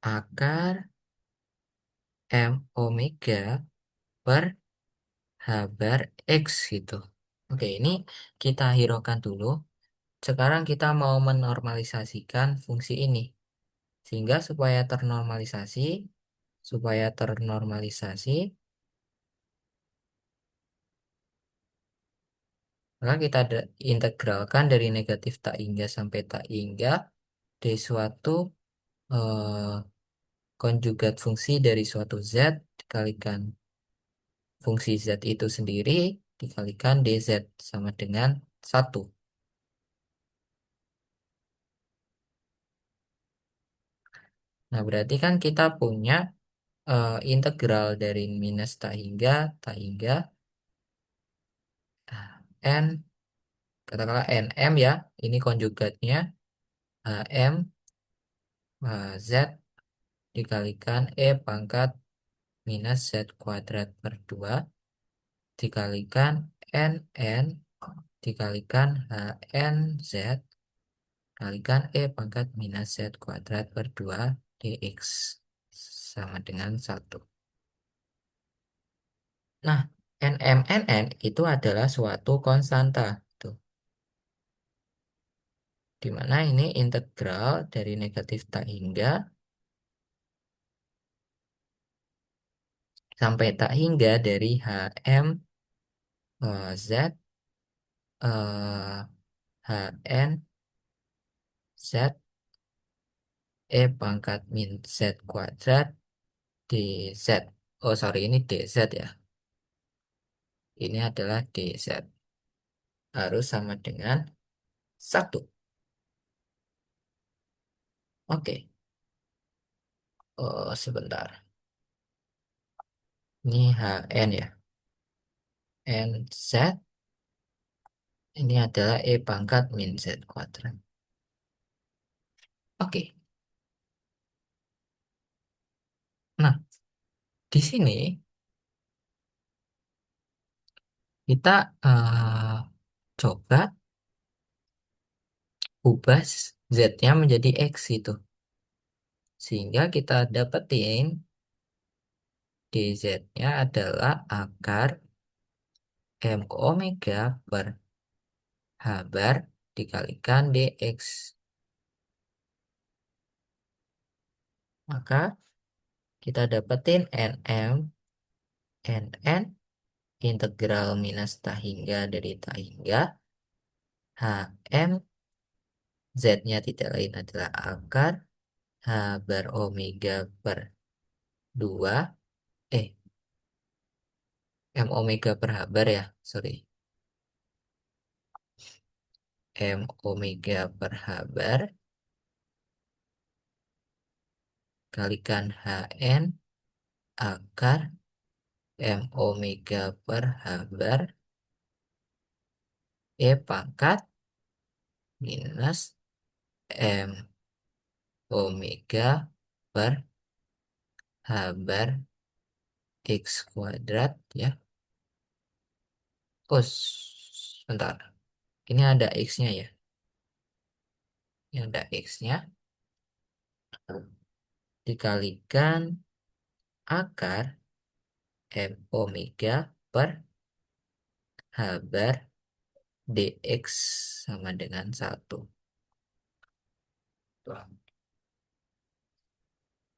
Akar M omega per H bar X gitu. Oke, ini kita hiraukan dulu. Sekarang kita mau menormalisasikan fungsi ini. Sehingga supaya ternormalisasi, maka kita integralkan dari negatif tak hingga sampai tak hingga dari suatu eh, konjugat fungsi dari suatu z dikalikan fungsi z itu sendiri dikalikan dz sama dengan 1. Nah, berarti kan kita punya integral dari minus tak hingga n, katakanlah nm ya, ini konjugatnya m z dikalikan e pangkat minus z kuadrat per 2 dikalikan NN dikalikan HNZ kalikan E pangkat minus Z kuadrat per 2 dx sama dengan 1. Nah, NMNN itu adalah suatu konstanta. Tuh, di mana ini integral dari negatif tak hingga sampai tak hingga dari HM Z HN Z E pangkat min Z kuadrat dz. Oh sorry, ini dz ya. Ini adalah dz. Harus sama dengan 1. Oke. Oh, sebentar. Ini HN ya. NZ ini adalah E pangkat min Z kuadrat. Oke. Nah, di sini kita coba ubah Z-nya menjadi X itu. Sehingga kita dapetin dz-nya adalah akar M omega per H bar dikalikan dx. Maka kita dapetin nm nn integral minus tak hingga dari tak hingga hm z-nya tidak lain adalah akar H bar omega per 2 eh M omega per H bar ya, sorry. M omega per H bar kalikan Hn akar M omega per H bar E pangkat minus M omega per H bar X kuadrat ya. Oh, sebentar. Ini ada X-nya ya. Ini ada X-nya. Dikalikan akar M omega per H bar dx sama dengan 1.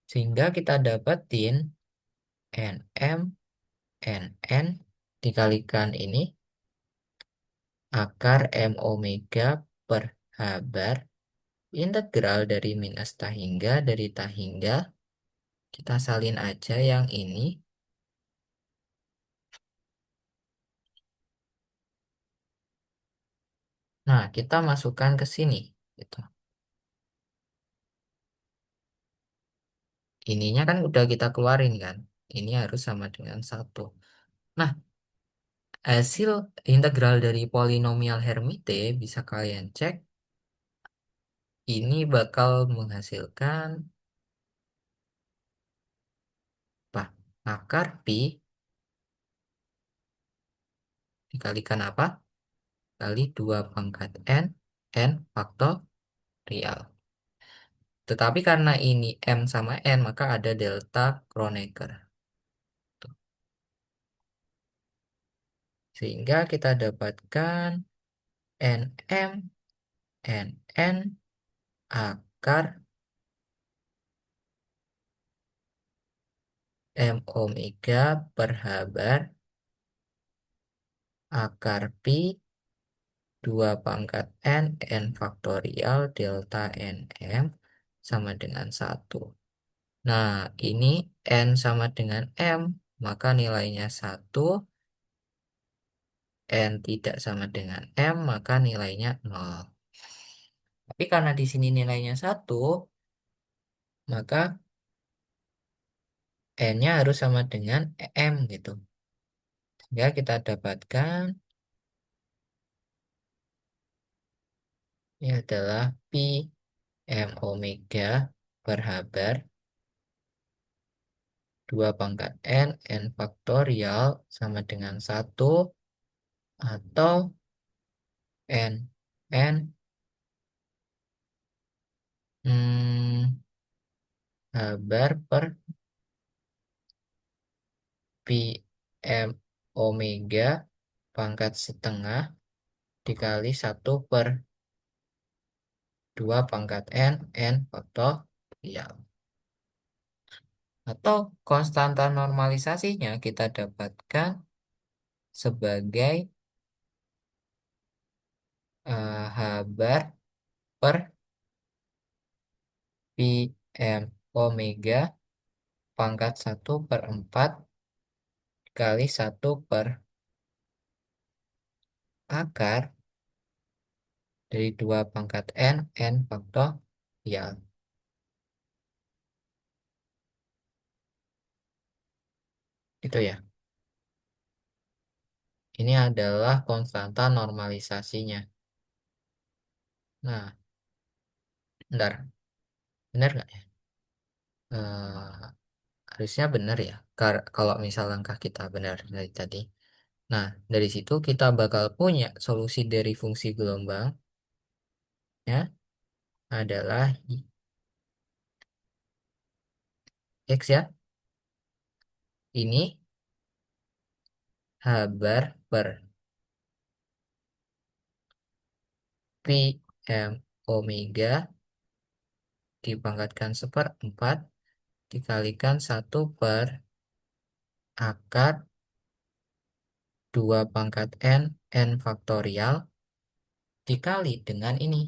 Sehingga kita dapetin nm nn dikalikan ini akar M omega per H bar integral dari minus tak hingga dari tak hingga kita salin aja yang ini. Nah, kita masukkan ke sini gitu. Ininya kan udah kita keluarin kan. Ini harus sama dengan 1. Nah, hasil integral dari polinomial Hermite bisa kalian cek. Ini bakal menghasilkan apa? Akar pi dikalikan apa? Kali 2 pangkat n faktorial. Tetapi karena ini M sama N, maka ada delta Kronecker. Sehingga kita dapatkan NM, NN, akar M omega per H bar, akar pi 2 pangkat N faktorial delta NM sama dengan 1. Nah, ini N sama dengan M, maka nilainya 1. N tidak sama dengan M, maka nilainya 0. Tapi karena di sini nilainya 1, maka N-nya harus sama dengan M gitu. Ya, kita dapatkan ini adalah pi M omega per H bar 2 pangkat N faktorial sama dengan 1 atau N hmm, H bar per pi m omega pangkat setengah dikali 1/2 pangkat N faktorial. Atau konstanta normalisasinya kita dapatkan sebagai H bar per pi m omega pangkat 1/4 kali 1/akar dari 2 pangkat N faktorial. Itu ya. Ini adalah konstanta normalisasinya. Nah, bentar. Benar nggak ya? Harusnya benar ya. Kalau misal langkah kita benar dari tadi. Nah, dari situ kita bakal punya solusi dari fungsi gelombang ya adalah X ya. Ini H bar per pi m omega dipangkatkan 1/4 dikalikan 1/akar 2 pangkat N faktorial dikali dengan ini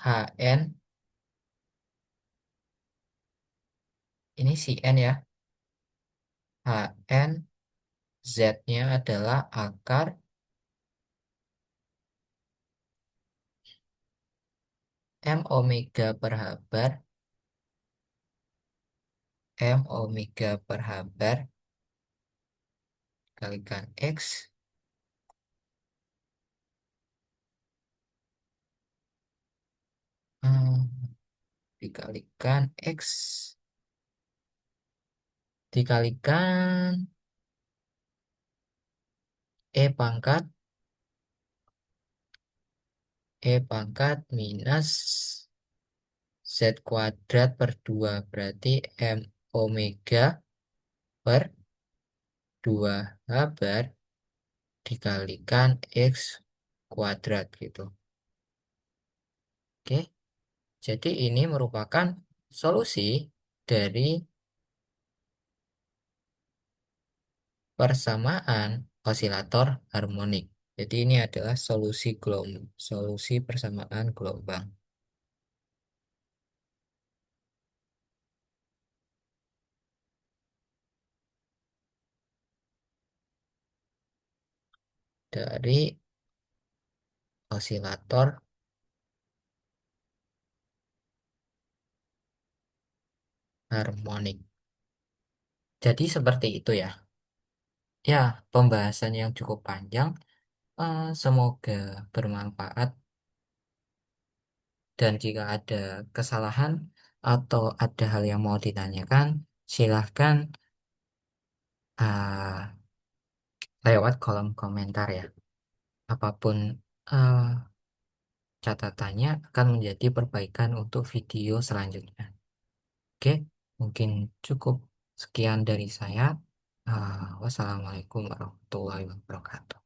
HN, ini si N ya, HN Z-nya adalah akar M omega per H bar M omega per H bar kalikan X hmm, dikalikan X dikalikan E pangkat minus Z kuadrat per 2 berarti M omega per 2 H bar dikalikan X kuadrat gitu. Oke, jadi ini merupakan solusi dari persamaan osilator harmonik. Jadi ini adalah solusi persamaan gelombang dari osilator harmonik. Jadi seperti itu ya. Ya, pembahasan yang cukup panjang. Semoga bermanfaat dan jika ada kesalahan atau ada hal yang mau ditanyakan, silahkan ah, lewat kolom komentar ya. Apapun eh, catatannya akan menjadi perbaikan untuk video selanjutnya. Oke, mungkin cukup sekian dari saya. Wassalamualaikum warahmatullahi wabarakatuh.